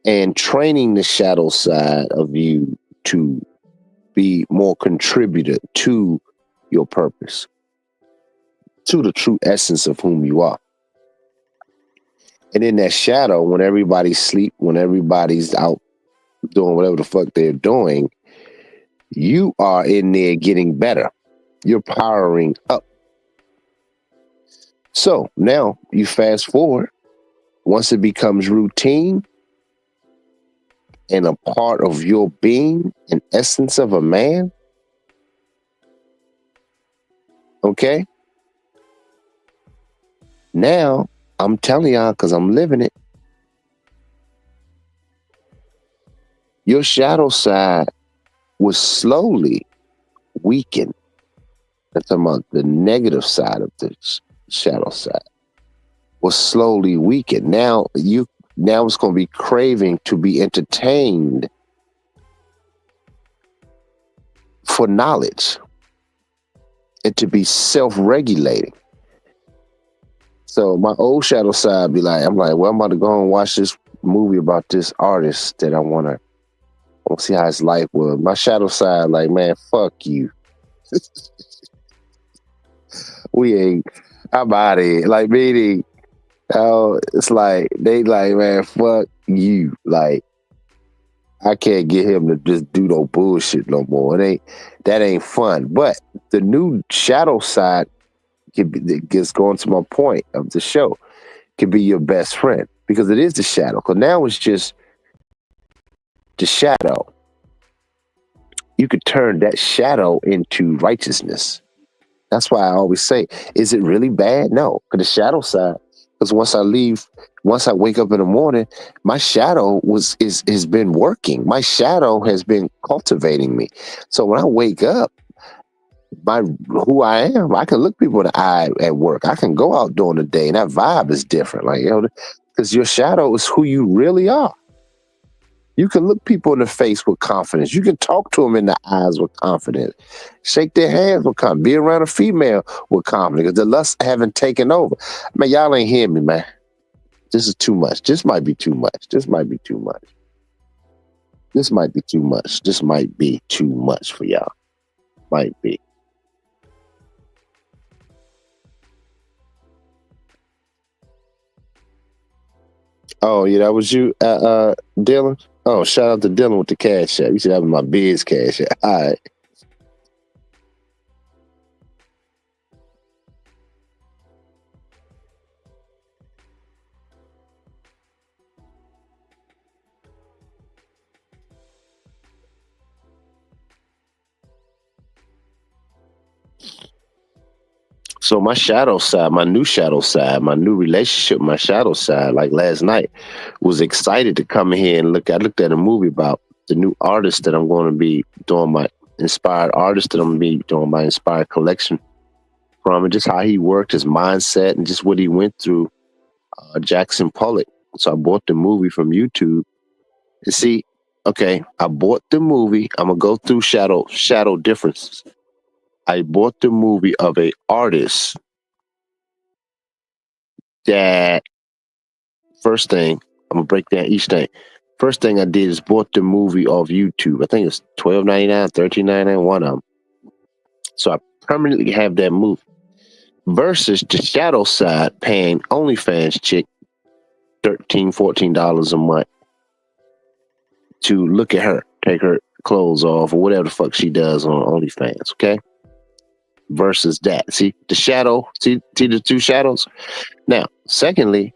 And training the shadow side of you to be more contributor to your purpose, to the true essence of whom you are. And in that shadow, when everybody's asleep, when everybody's out doing whatever the fuck they're doing, you are in there getting better. You're powering up. So now you fast forward. Once it becomes routine and a part of your being, an essence of a man, okay? Now, I'm telling y'all because I'm living it. Your shadow side was slowly weakened. That's about the negative side of the shadow side was slowly weakened. Now it's going to be craving to be entertained for knowledge and to be self-regulating. So my old shadow side be like, I'm like, well, I'm about to go and watch this movie about this artist that I want to see how his life was. My shadow side, like, man, fuck you. I'm out of here. Like, meaning, it's like, they like, man, fuck you. Like, I can't get him to just do no bullshit no more. That ain't fun. But the new shadow side gets going to my point of the show, can be your best friend because it is the shadow. Because now it's just the shadow. You could turn that shadow into righteousness. That's why I always say, is it really bad? No, because the shadow side. Because once I wake up in the morning, my shadow has been working. My shadow has been cultivating me. So when I wake up, who I am, I can look people in the eye at work. I can go out during the day, and that vibe is different. Like, because your shadow is who you really are. You can look people in the face with confidence. You can talk to them in the eyes with confidence. Shake their hands with confidence. Be around a female with confidence. Because the lust haven't taken over. Man, y'all ain't hear me, man. This is too much. This might be too much. This might be too much. This might be too much. This might be too much for y'all. Might be. Oh, yeah, that was you, Dylan? Oh, shout out to Dylan with the Cashapp. You said that was my biz Cashapp. All right. So my shadow side, my new shadow side, my new relationship, my shadow side, like last night, was excited to come in here and look. I looked at a movie about the new artist that I'm going to be doing my inspired artist that I'm going to be doing my inspired collection from, and just how he worked, his mindset, and just what he went through. Jackson Pollock. So I bought the movie from YouTube. And see, okay, I bought the movie. I'm gonna go through shadow differences. I bought the movie of a artist that first thing, I'm gonna break down each thing. First thing I did is bought the movie off YouTube. I think it's $12.99, $13.99, one of them. So I permanently have that movie. Versus the shadow side paying OnlyFans chick $13, $14 a month to look at her, take her clothes off or whatever the fuck she does on OnlyFans, okay? Versus that. See the shadow, see the two shadows? Now, secondly,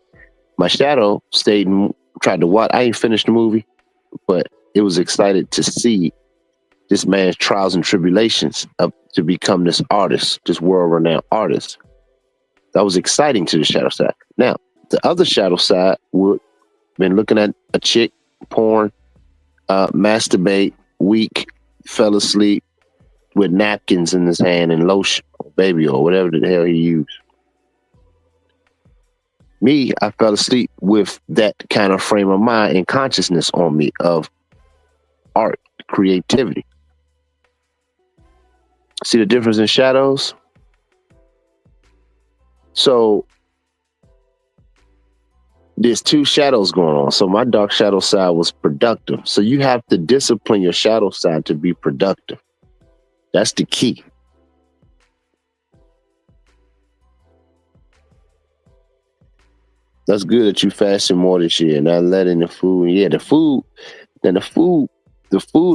my shadow stayed and tried to watch. I ain't finished the movie, but it was excited to see this man's trials and tribulations to become this artist, this world-renowned artist. That was exciting to the shadow side. Now, the other shadow side would been looking at a chick, porn, masturbate, weak, fell asleep with napkins in his hand and lotion or baby or whatever the hell he used. Me, I fell asleep with that kind of frame of mind and consciousness on me of art, creativity. See the difference in shadows? So there's two shadows going on. So my dark shadow side was productive. So you have to discipline your shadow side to be productive. That's the key. That's good that you fasting more this year, not letting the food. Yeah, the food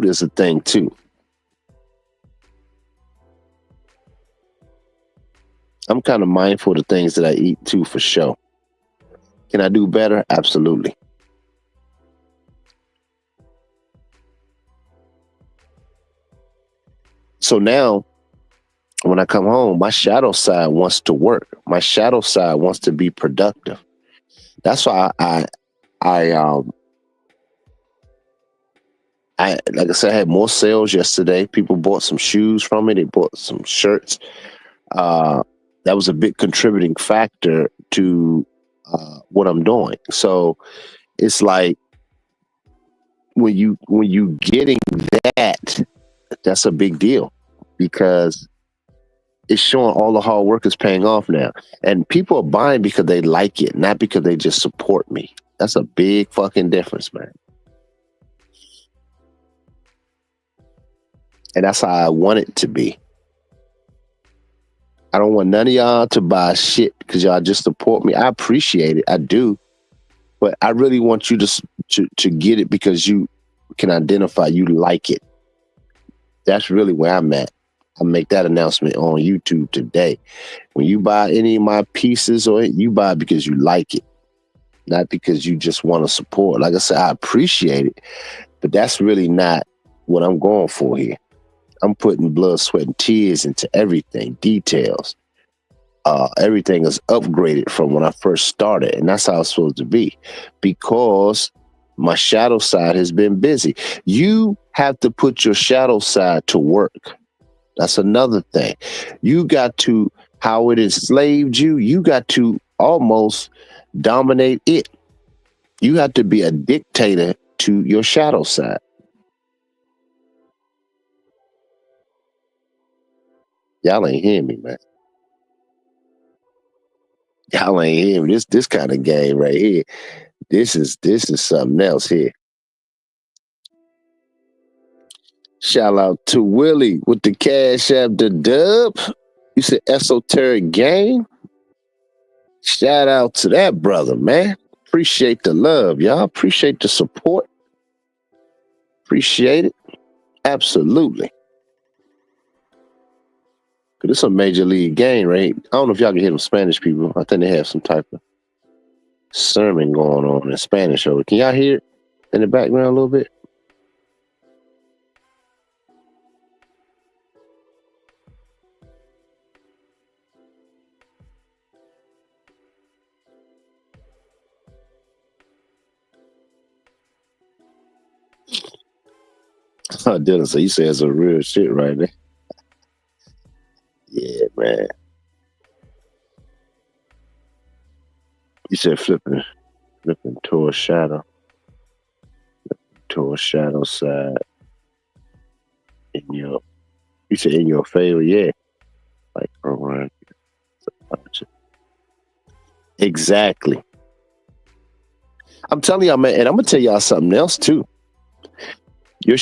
is a thing too. I'm kind of mindful of the things that I eat too, for sure. Can I do better? Absolutely. So now, when I come home, my shadow side wants to work. My shadow side wants to be productive. That's why I like I said, I had more sales yesterday. People bought some shoes from me. They bought some shirts. That was a big contributing factor to what I'm doing. So it's like when you getting that, that's a big deal, because it's showing all the hard work is paying off now. And people are buying because they like it, not because they just support me. That's a big fucking difference, man. And that's how I want it to be. I don't want none of y'all to buy shit because y'all just support me. I appreciate it. I do. But I really want you to get it because you can identify you like it. That's really where I'm at. I'll make that announcement on YouTube today. When you buy any of my pieces, or you buy it because you like it, not because you just want to support. Like I said, I appreciate it, but that's really not what I'm going for here. I'm putting blood, sweat, and tears into everything, details. Everything is upgraded from when I first started, and that's how it's supposed to be, because my shadow side has been busy. You have to put your shadow side to work. That's another thing. You got to, how it enslaved you, you got to almost dominate it. You have to be a dictator to your shadow side. Y'all ain't hearing me, man. Y'all ain't hearing me. This kind of game right here. This is something else here. Shout out to Willie with the Cashapp, the dub. You said esoteric game. Shout out to that brother, man. Appreciate the love, y'all. Appreciate the support. Appreciate it. Absolutely. Cause it's a major league game, right? I don't know if y'all can hear them Spanish people. I think they have some type of sermon going on in Spanish over. Can y'all hear it in the background a little bit? I didn't. So you say it's a real shit right there. Yeah, man. You said flipping to a shadow side in your. You said in your favor, yeah. Like around. Exactly. I'm telling y'all, man, and I'm gonna tell y'all something else too. Your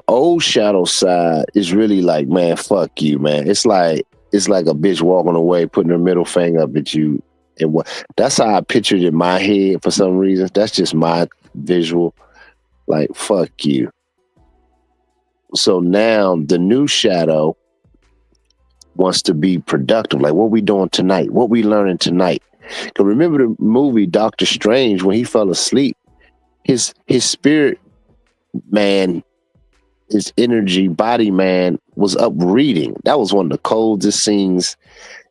old shadow side is really like, man, fuck you, man. It's like a bitch walking away, putting her middle finger up at you. And what, that's how I pictured it in my head for some reason. That's just my visual. Like, fuck you. So now the new shadow wants to be productive. Like, what we doing tonight? What we learning tonight? Cause remember the movie Doctor Strange, when he fell asleep, his spirit man his energy body man was up reading. That was one of the coldest scenes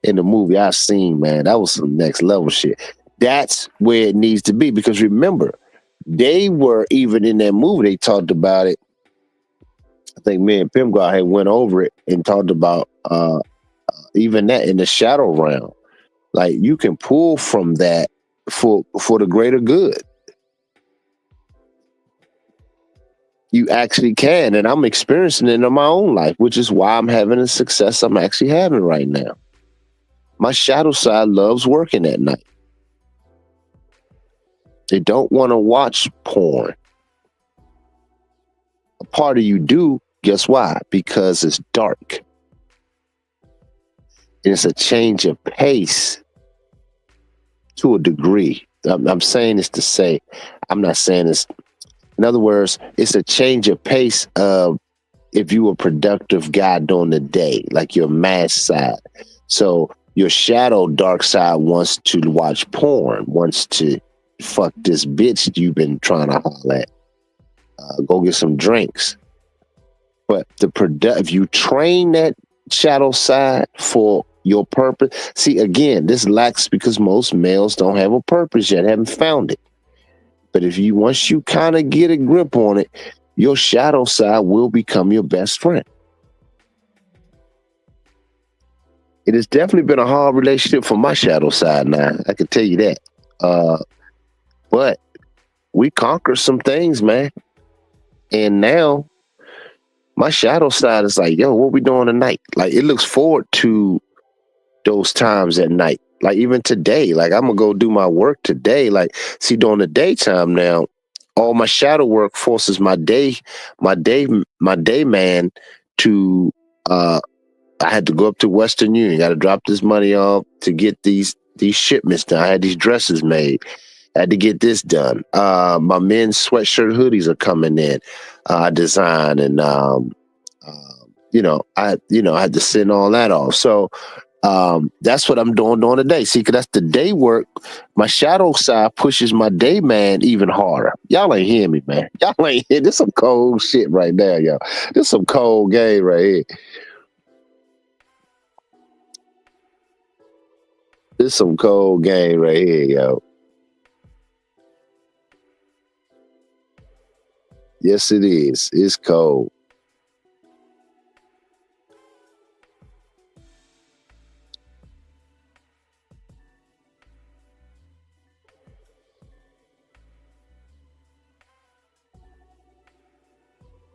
in the movie I've seen, man. That was some next level shit. That's where it needs to be because remember, they were even in that movie. They talked about it. I think me and Pimgar had went over it and talked about even that in the shadow realm. Like you can pull from that for the greater good. You actually can, and I'm experiencing it in my own life, which is why I'm having the success I'm actually having right now. My shadow side loves working at night. They don't want to watch porn. A part of you do. Guess why? Because it's dark. And it's a change of pace to a degree. I'm saying this to say, I'm not saying this. In other words, it's a change of pace of if you a productive guy during the day, like your mass side. So your shadow dark side wants to watch porn, wants to fuck this bitch you've been trying to holler at. Go get some drinks. But if you train that shadow side for your purpose, see again, this lacks because most males don't have a purpose yet, haven't found it. But if you once you kind of get a grip on it, your shadow side will become your best friend. It has definitely been a hard relationship for my shadow side now. I can tell you that. But we conquered some things, man. And now my shadow side is like, yo, what we doing tonight? Like it looks forward to those times at night. Like even today, like I'm gonna go do my work today. Like, see, during the daytime now, all my shadow work forces my day man to I had to go up to Western Union, got to drop this money off to get these shipments done. I had these dresses made. I had to get this done. My men's sweatshirt hoodies are coming in. I design and I had to send all that off. So that's what I'm doing during the day. See, cause that's the day work. My shadow side pushes my day man even harder. Y'all ain't hear me, man. Y'all ain't hear. This some cold shit right now, y'all. This some cold game right here. This some cold game right here, yo. Yes, it is. It's cold.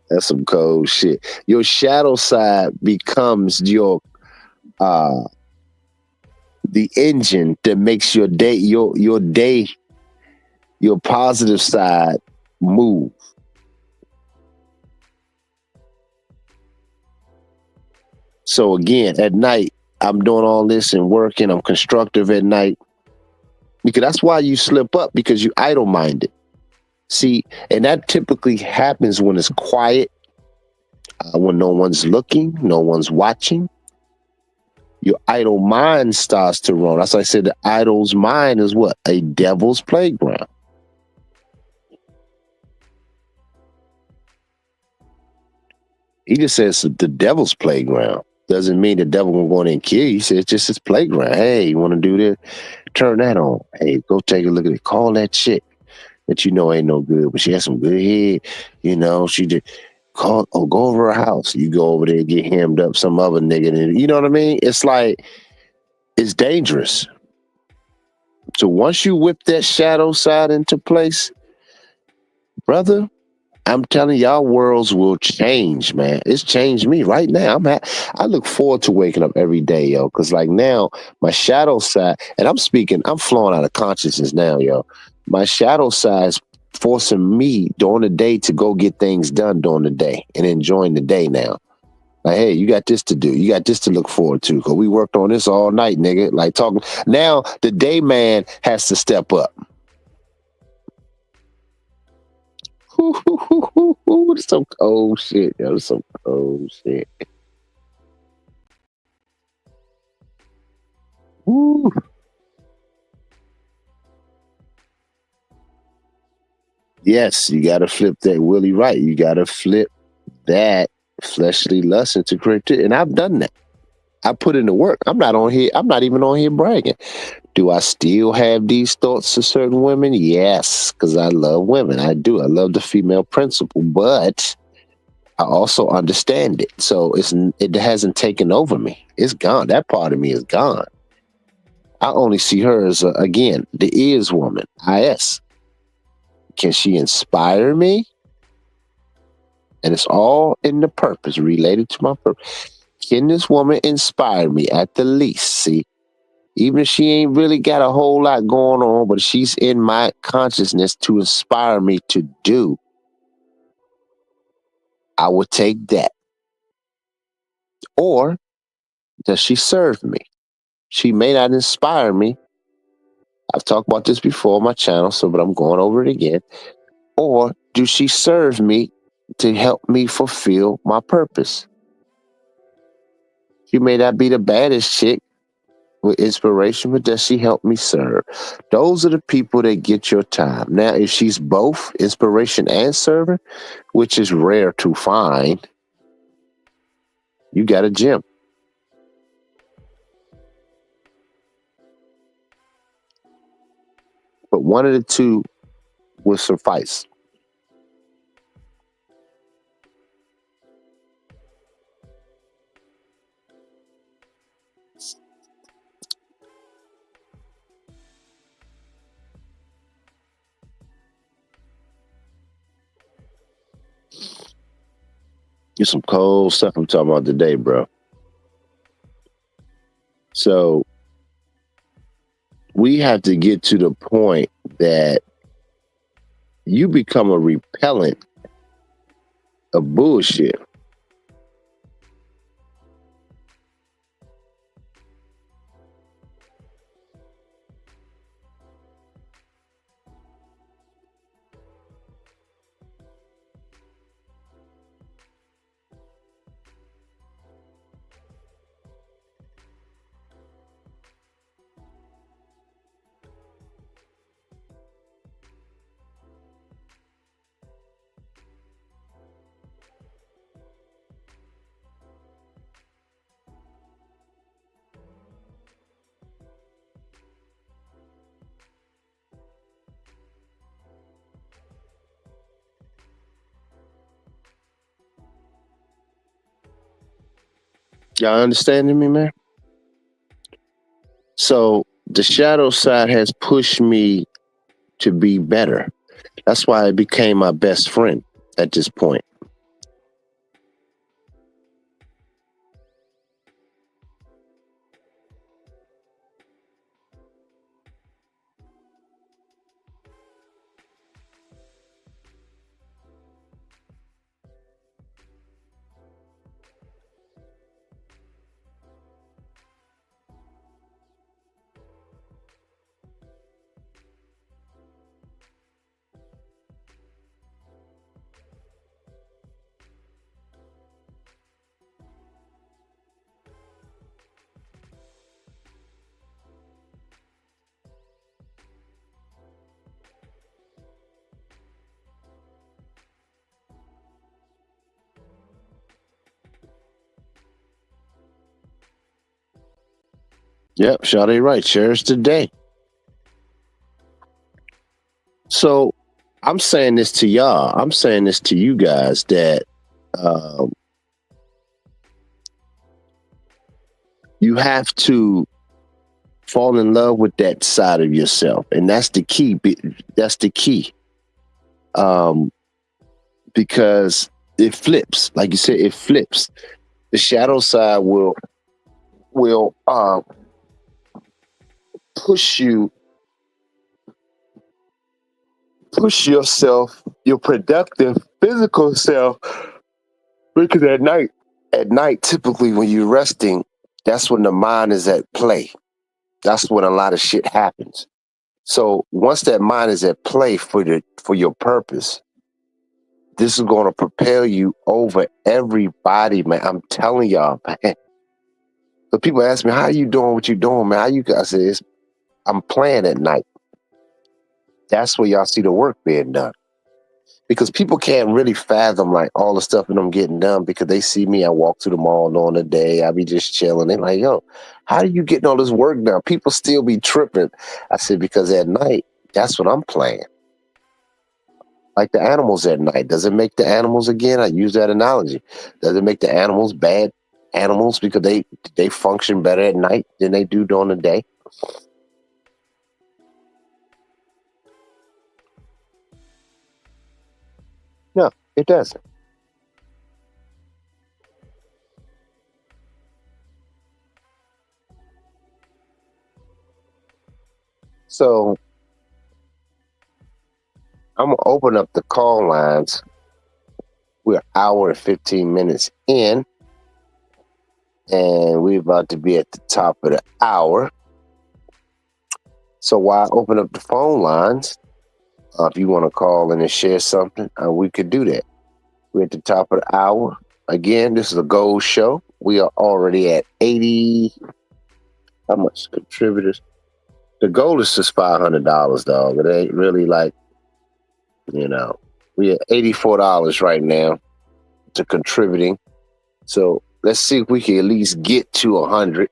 That's some cold shit. Your shadow side becomes your the engine that makes your day your positive side move. So again, at night, I'm doing all this and working. I'm constructive at night because that's why you slip up because you idle minded. See, and that typically happens when it's quiet, when no one's looking, no one's watching. Your idle mind starts to run. That's why I said the idle's mind is what? A devil's playground. He just says the devil's playground. Doesn't mean the devil will go in and kill you. He says it's just his playground. Hey, you want to do this? Turn that on. Hey, go take a look at it. Call that chick that you know ain't no good, but she has some good head. You know, she just go over her house. You go over there, get hemmed up, some other nigga. And you know what I mean? It's like, it's dangerous. So once you whip that shadow side into place, brother, I'm telling y'all, worlds will change, man. It's changed me right now. I look forward to waking up every day, yo, because like now my shadow side, and I'm flowing out of consciousness now, yo. My shadow side is forcing me during the day to go get things done during the day and enjoying the day now. Like, hey, you got this to do. You got this to look forward to. Cause we worked on this all night, nigga. Like talking now, the day man has to step up. It's some cold shit, yo. Some cold shit. Woo. Yes, you gotta flip that Willie right. You gotta flip that fleshly lust into creativity. And I've done that. I put in the work. I'm not on here. I'm not even on here bragging. Do I still have these thoughts to certain women? Yes, because I love women. I do. I love the female principle, but I also understand it. So it hasn't taken over me. It's gone. That part of me is gone. I only see her as again the is woman. Is. Can she inspire me? And it's all in the purpose related to my purpose. Can this woman inspire me at the least? See, even if she ain't really got a whole lot going on, but she's in my consciousness to inspire me to do, I would take that. Or does she serve me? She may not inspire me. I've talked about this before on my channel, but I'm going over it again. Or do she serve me to help me fulfill my purpose? She may not be the baddest chick with inspiration, but does she help me serve? Those are the people that get your time. Now, if she's both inspiration and servant, which is rare to find, you got a gem. But one of the two will suffice. Get some cold stuff I'm talking about today, bro. So we have to get to the point that you become a repellent of bullshit. Y'all understanding me, man? So the shadow side has pushed me to be better. That's why it became my best friend at this point. Yep, Shawty right. Cherish the day. So I'm saying this to y'all. I'm saying this to you guys that you have to fall in love with that side of yourself, and that's the key. That's the key, because it flips. Like you said, it flips. The shadow side will push yourself, your productive physical self, because at night, typically when you're resting, that's when the mind is at play. That's when a lot of shit happens. So once that mind is at play for your purpose, this is going to propel you over everybody, man. I'm telling y'all, man. So people ask me, how are you doing what you're doing, man? How you guys? I say, I'm playing at night. That's where y'all see the work being done. because people can't really fathom like all the stuff that I'm getting done because they see me. I walk through the mall during the day. I be just chilling. They like, yo, how are you getting all this work done? People still be tripping. I said, because at night, that's what I'm playing. Like the animals at night. Does it make the animals again? I use that analogy. Does it make the animals bad animals because they function better at night than they do during the day? No, it doesn't. So I'm gonna open up the call lines. We're an hour and 15 minutes in, and we're about to be at the top of the hour. So while I open up the phone lines, if you want to call in and share something, we could do that. We're at the top of the hour. Again, this is a gold show. We are already at 80. How much contributors? The goal is just $500, dog. It ain't really like, you know, we at $84 right now to contributing. So let's see if we can at least get to 100.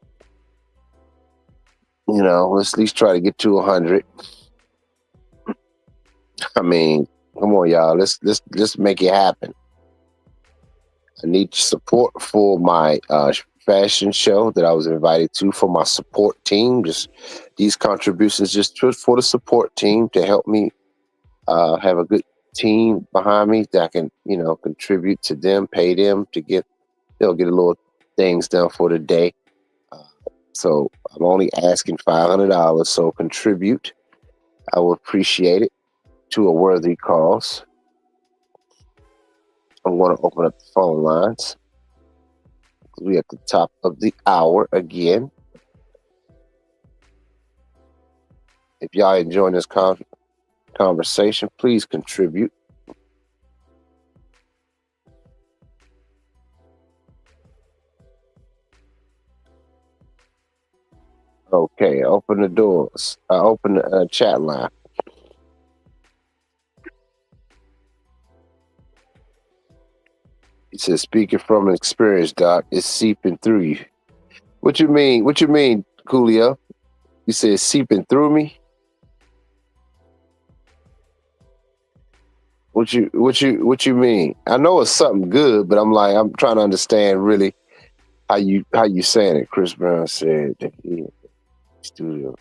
Let's at least try to get to 100. I mean, come on, y'all. Let's make it happen. I need support for my fashion show that I was invited to for my support team. Just these contributions, just for the support team to help me have a good team behind me that I can, contribute to them, pay them to they'll get a little things done for the day. So I'm only asking $500. So contribute. I will appreciate it to a worthy cause. I'm going to open up the phone lines. We at the top of the hour again. If y'all enjoying this conversation, please contribute. Okay, open the doors. Open the chat line. He says, speaking from experience, Doc, it's seeping through you. What you mean? What you mean, Coolio? You said seeping through me? What you mean? I know it's something good, but I'm trying to understand really how you saying it. Chris Brown said that he studio.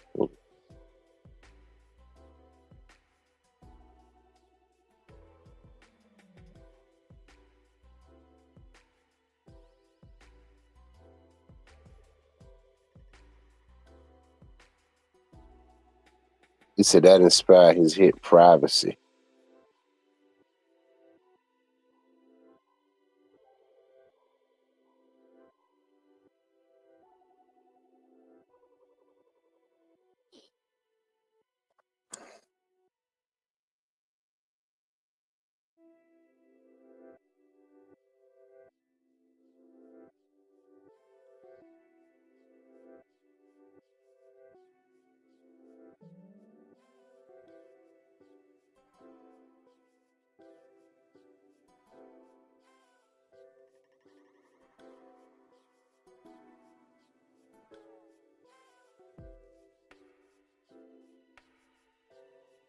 He said that inspired his hit Privacy.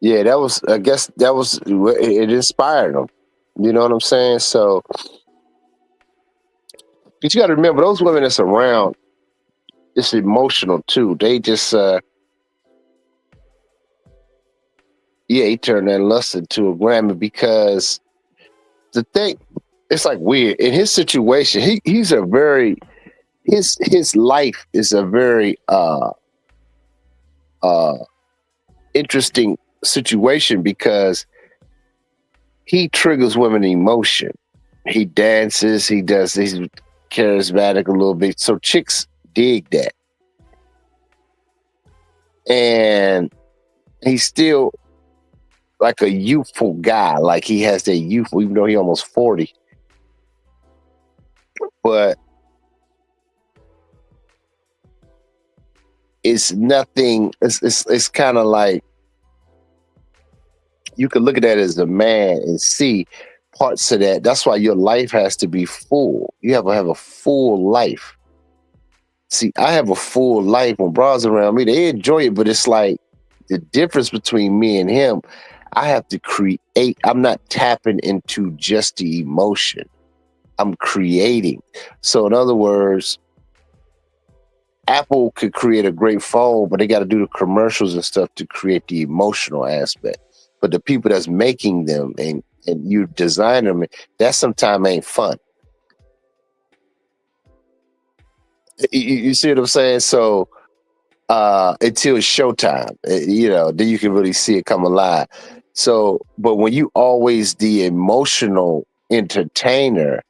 Yeah, I guess that was it inspired him. You know what I'm saying? So, but you got to remember those women that's around, it's emotional too. They just, yeah, he turned that lust into a Grammy because the thing, it's like weird in his situation. He's a very his life is a very uh interesting situation because he triggers women emotion. He dances, he's charismatic a little bit. So chicks dig that. And he's still like a youthful guy. Like he has that youth, even though he's almost 40. But it's nothing, it's kind of like You can look at that as a man and see parts of that. That's why your life has to be full. You have to have a full life. See, I have a full life. When bras around me, they enjoy it, but it's like the difference between me and him. I have to create. I'm not tapping into just the emotion. I'm creating. So, in other words, Apple could create a great phone, but they got to do the commercials and stuff to create the emotional aspect. But the people that's making them and you design them, that sometimes ain't fun. You see what I'm saying? So until it's showtime, then you can really see it come alive. So, but when you always the emotional entertainer,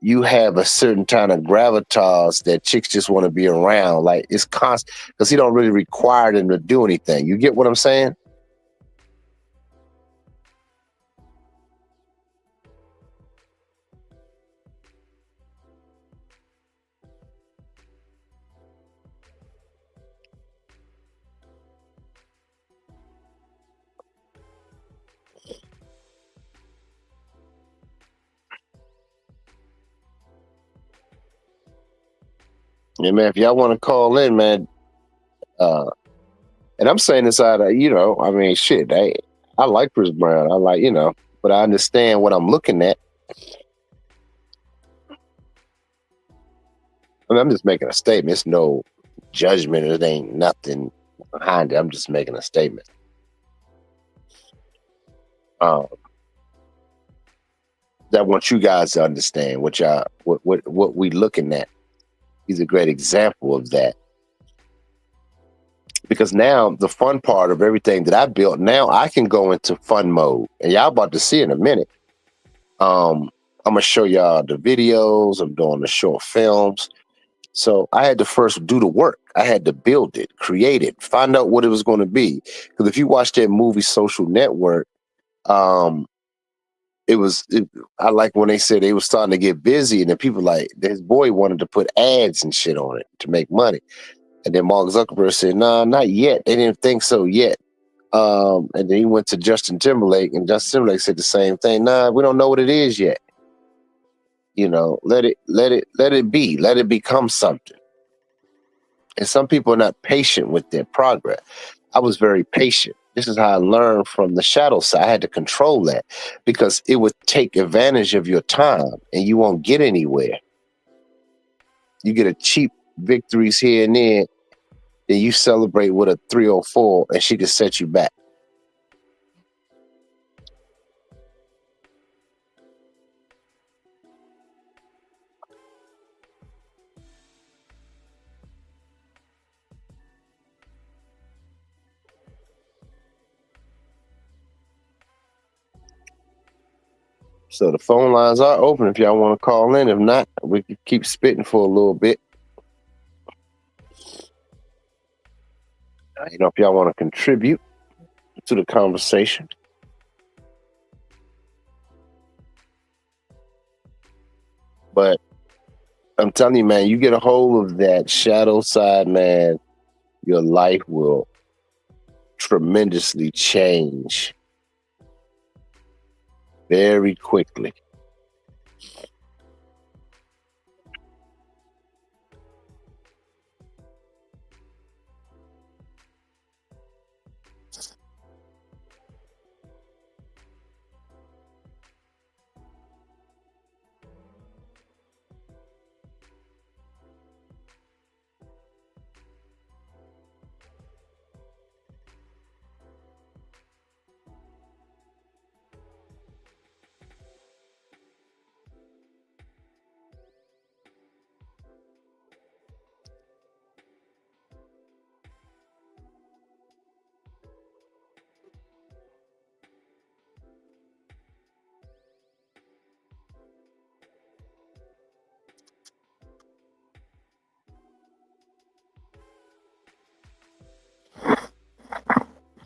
you have a certain kind of gravitas that chicks just want to be around. Like it's constant because he don't really require them to do anything. You get what I'm saying? Yeah, man. If y'all want to call in, man, uh, and I'm saying this out of, I mean, shit. I like Chris Brown. I like, but I understand what I'm looking at. I mean, I'm just making a statement. It's no judgment. It ain't nothing behind it. I'm just making a statement. Um, that I want you guys to understand what we looking at. He's a great example of that. Because now the fun part of everything that I built, now I can go into fun mode. And y'all about to see in a minute. I'm gonna show y'all the videos. I'm doing the short films. So I had to first do the work. I had to build it, create it, find out what it was going to be. Because if you watch that movie Social Network, um, it was. I like when they said they was starting to get busy, and then people like his boy wanted to put ads and shit on it to make money. And then Mark Zuckerberg said, "No, not yet. They didn't think so yet." And then he went to Justin Timberlake, and Justin Timberlake said the same thing. Nah, we don't know what it is yet. Let it be. Let it become something. And some people are not patient with their progress. I was very patient. This is how I learned from the shadow side. I had to control that because it would take advantage of your time and you won't get anywhere. You get a cheap victories here and there, then you celebrate with a 304 and she can set you back. So the phone lines are open if y'all want to call in. If not, we can keep spitting for a little bit. If y'all want to contribute to the conversation. But I'm telling you, man, you get a hold of that shadow side, man, your life will tremendously change very quickly.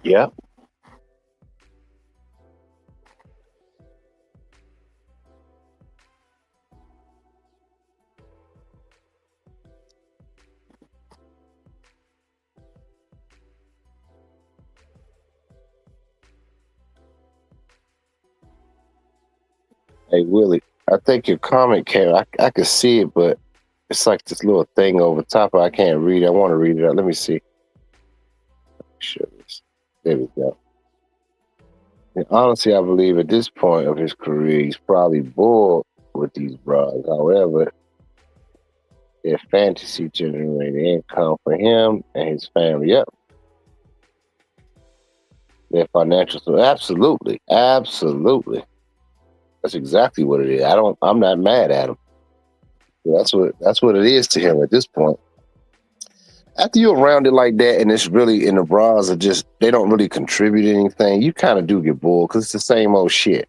Yeah. Hey Willie, I think your comment came. I could see it, but it's like this little thing over top. I can't read it. I want to read it out. Let me see. Sure. There we go. And honestly, I believe at this point of his career, he's probably bored with these bras. However, their fantasy generated income for him and his family. Yep, their financial. So absolutely, absolutely. That's exactly what it is. I'm not mad at him. That's what it is to him at this point. After you're around it like that, and it's really and the bras are just they don't really contribute anything. You kind of do get bored because it's the same old shit.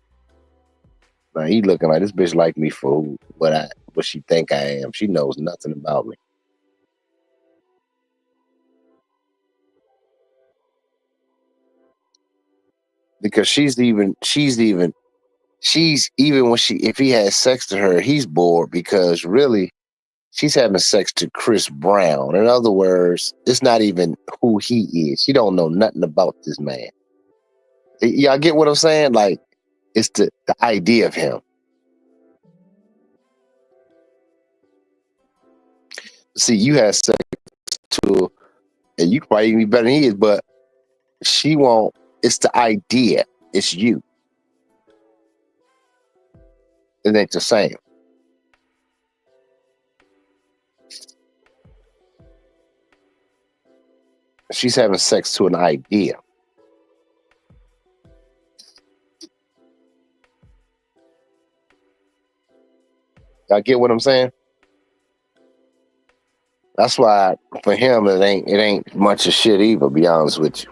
Like he looking like this bitch like me for what she think I am. She knows nothing about me because she's even when she if he has sex to her, he's bored because really she's having sex to Chris Brown. In other words, it's not even who he is. She don't know nothing about this man. Y'all get what I'm saying? Like it's the idea of him. See, you had sex to, and you probably even be better than he is, but she won't. It's the idea. It's you. It ain't the same. She's having sex to an idea. Y'all get what I'm saying? That's why for him it ain't much of shit either. Be honest with you.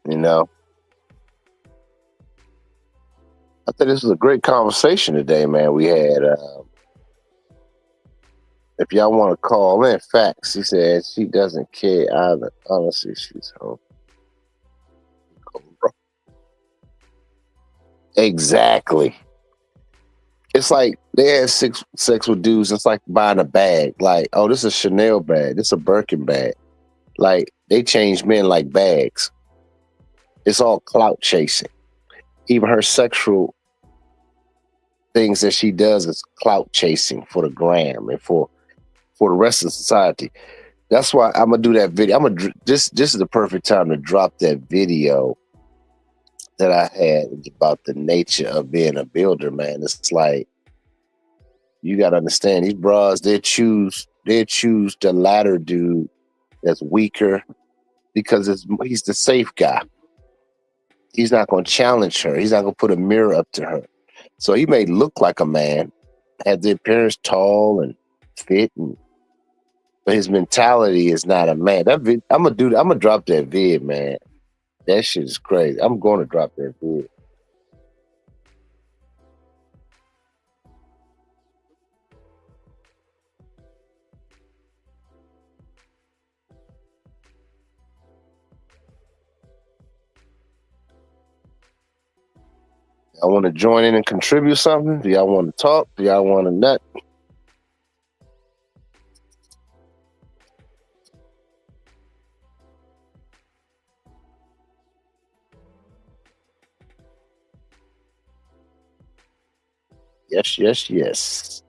You know. I think this was a great conversation today, man. We had. If y'all want to call in, facts. She said she doesn't care either. Honestly, she's home. Exactly. It's like they had sex with dudes. It's like buying a bag. Like, oh, this is a Chanel bag. This is a Birkin bag. Like they change men like bags. It's all clout chasing. Even her sexual things that she does is clout chasing for the gram and for the rest of society. That's why I'm gonna do that video. This is the perfect time to drop that video that I had about the nature of being a builder, man. It's like you gotta understand these bras, they choose the latter dude that's weaker because he's the safe guy. He's not gonna challenge her. He's not gonna put a mirror up to her. So he may look like a man, have the appearance tall and fit, but his mentality is not a man. I'm gonna drop that vid, man. That shit is crazy. I'm going to drop that vid. I want to join in and contribute something. Do y'all want to talk? Do y'all want to nut? Yes, yes, yes.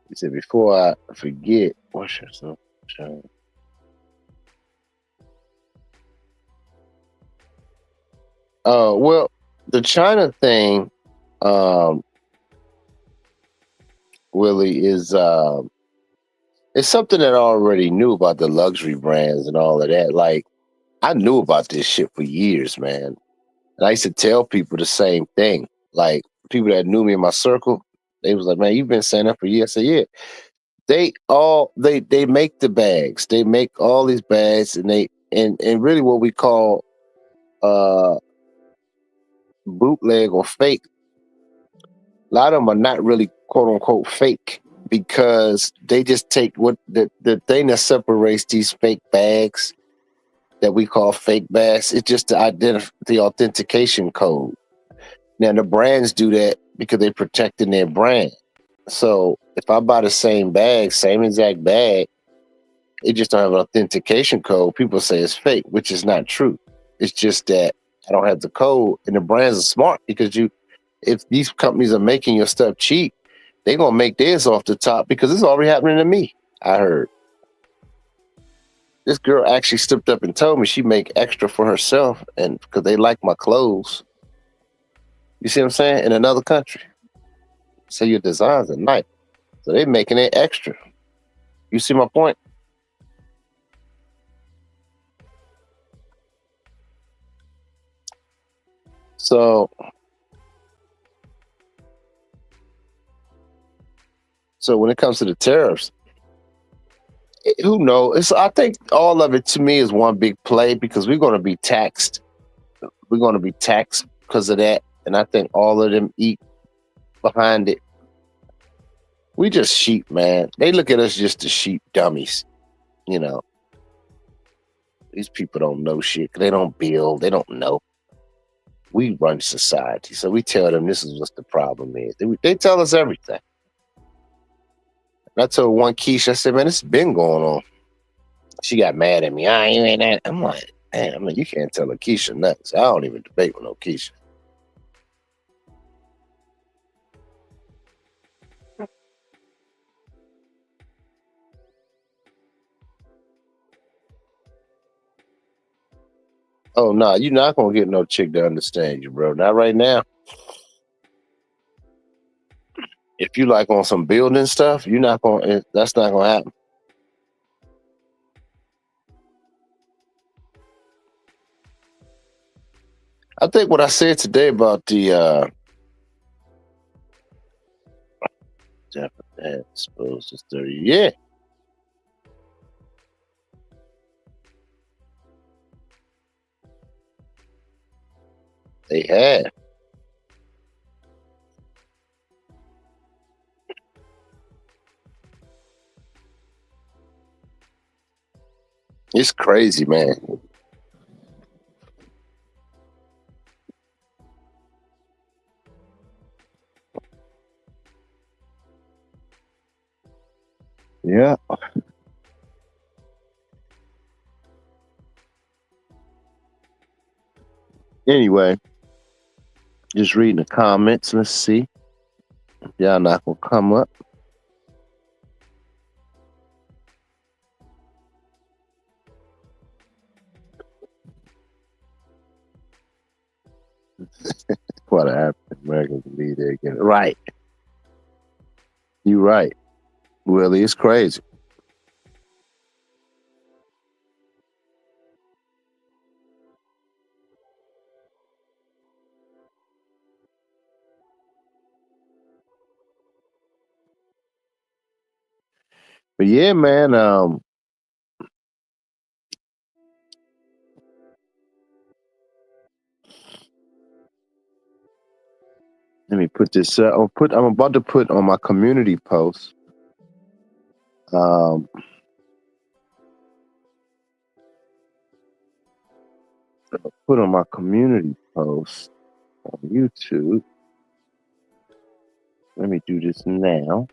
He said, before I forget, what's your son? Well, the China thing, um, Willie, is it's something that I already knew about the luxury brands and all of that. Like, I knew about this shit for years, man. And I used to tell people the same thing. Like, people that knew me in my circle, they was like, man, you've been saying that for years. I said, yeah. They make the bags. They make all these bags and and really what we call uh bootleg or fake. A lot of them are not really quote unquote fake because they just take what the thing that separates these fake bags that we call fake bags. It's just the authentication code. Now the brands do that because they're protecting their brand. So if I buy the same bag, same exact bag, it just don't have an authentication code. People say it's fake, which is not true. It's just that I don't have the code, and the brands are smart because if these companies are making your stuff cheap, they're gonna make theirs off the top because it's already happening to me. I heard this girl actually stepped up and told me she make extra for herself, and because they like my clothes. You see what I'm saying? In another country, say your designs are nice, so they making it extra. You see my point? So, so when it comes to the tariffs, who knows? I think all of it to me is one big play because we're going to be taxed. We're going to be taxed because of that, and I think all of them eat behind it. We just sheep, man. They look at us just as sheep dummies. You know, these people don't know shit. They don't build. They don't know. We run society, so we tell them this is what the problem is. They tell us everything. And I told one Keisha, I said, man, this has been going on. She got mad at me. Ah, you ain't that. I'm like, damn, I mean, you can't tell a Keisha nothing. So I don't even debate with no Keisha. Oh no, you're not gonna get no chick to understand you, bro. Not right now. If you like on some building stuff, you're not gonna. That's not gonna happen. I think what I said today about the exposed to 30. Yeah, they had. It's crazy, man. Yeah. Anyway, just reading the comments. Let's see. Y'all not gonna come up. What the African Americans be there again. Right. You right. Willie, it's crazy. But yeah, man, let me put this I'm about to put on my community post. Um put on my community post on YouTube. Let me do this now.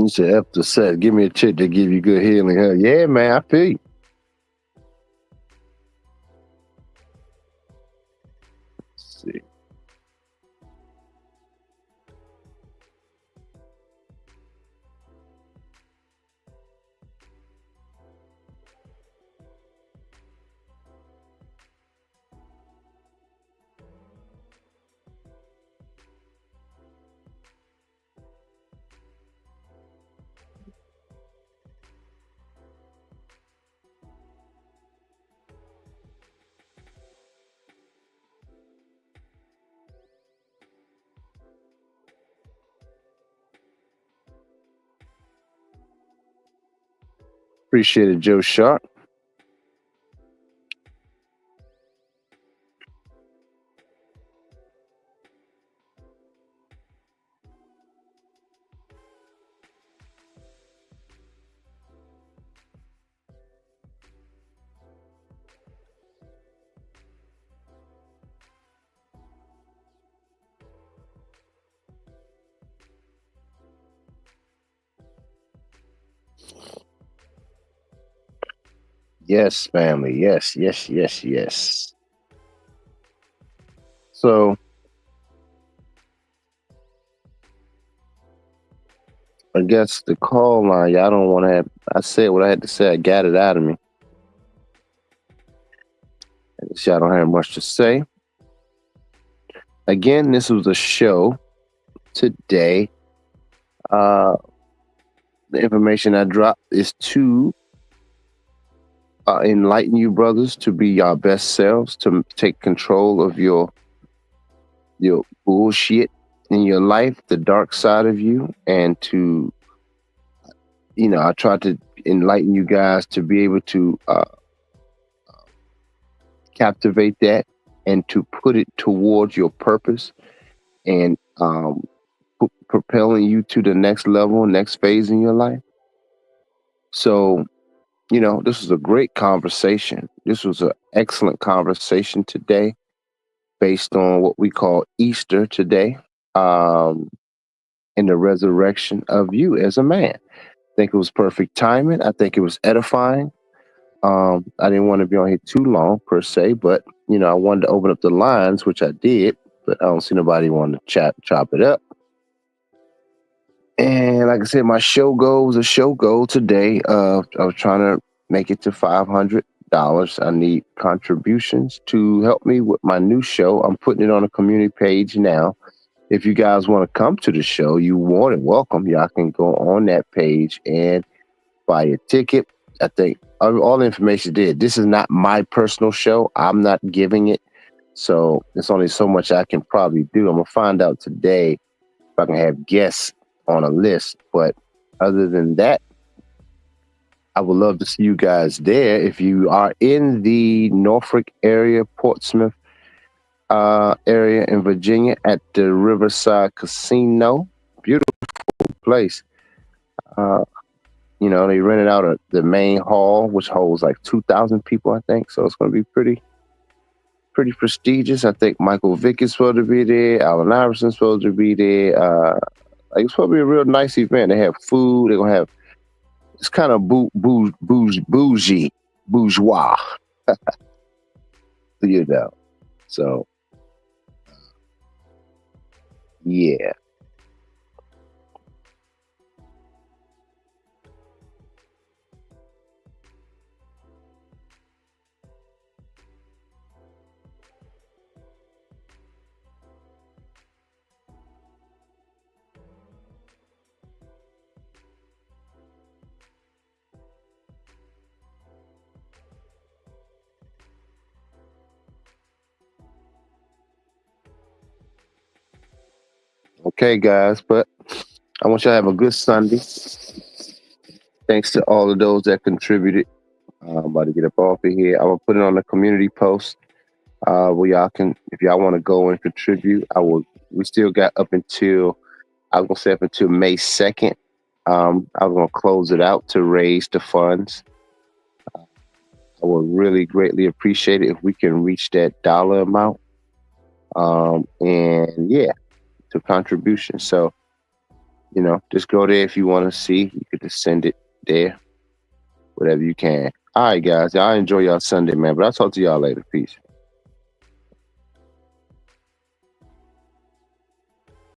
You said after sex, give me a chick to give you good healing. Huh? Yeah, man, I feel you. Let's see. Appreciate it, Joe Sharp. Yes, family. Yes, yes, yes, yes. So I guess the call line, y'all don't want to have. I said what I had to say. I got it out of me. I guess y'all don't have much to say. Again, this was a show today. The information I dropped is to enlighten you, brothers, to be your best selves, to take control of your bullshit in your life, the dark side of you, and to, I try to enlighten you guys to be able to captivate that and to put it towards your purpose and propelling you to the next level, next phase in your life. So, this was a great conversation. This was an excellent conversation today based on what we call Easter today, and the resurrection of you as a man. I think it was perfect timing. I think it was edifying. I didn't want to be on here too long per se, but I wanted to open up the lines, which I did, but I don't see nobody wanting to chop it up. And like I said, my show goal was a show goal today. I was trying to make it to $500. I need contributions to help me with my new show. I'm putting it on a community page now. If you guys want to come to the show, you want it, welcome. Y'all can go on that page and buy a ticket. I think all the information did. This is not my personal show. I'm not giving it. So there's only so much I can probably do. I'm going to find out today if I can have guests on a list. But other than that, I would love to see you guys there. If you are in the Norfolk area, Portsmouth area in Virginia at the Riverside Casino, beautiful place. They rented out the main hall, which holds like 2,000 people, I think. So it's going to be pretty prestigious. I think Michael Vick is supposed to be there. Allen Iverson's supposed to be there. It's supposed to be a real nice event. They have food. They're gonna have. It's kind of bougie, bourgeois, So, yeah. Okay, guys, but I want y'all to have a good Sunday. Thanks to all of those that contributed. I'm about to get up off of here. I'm gonna put it on the community post. Where y'all can, if y'all want to go and contribute, we still got up until, I was gonna say up until May 2nd. I was gonna close it out to raise the funds. I would really greatly appreciate it if we can reach that dollar amount. And yeah, to contribution. So Just go there if you want to see. You could just send it there, whatever you can. All right, guys. Y'all enjoy y'all Sunday, man. But I'll talk to y'all later. Peace.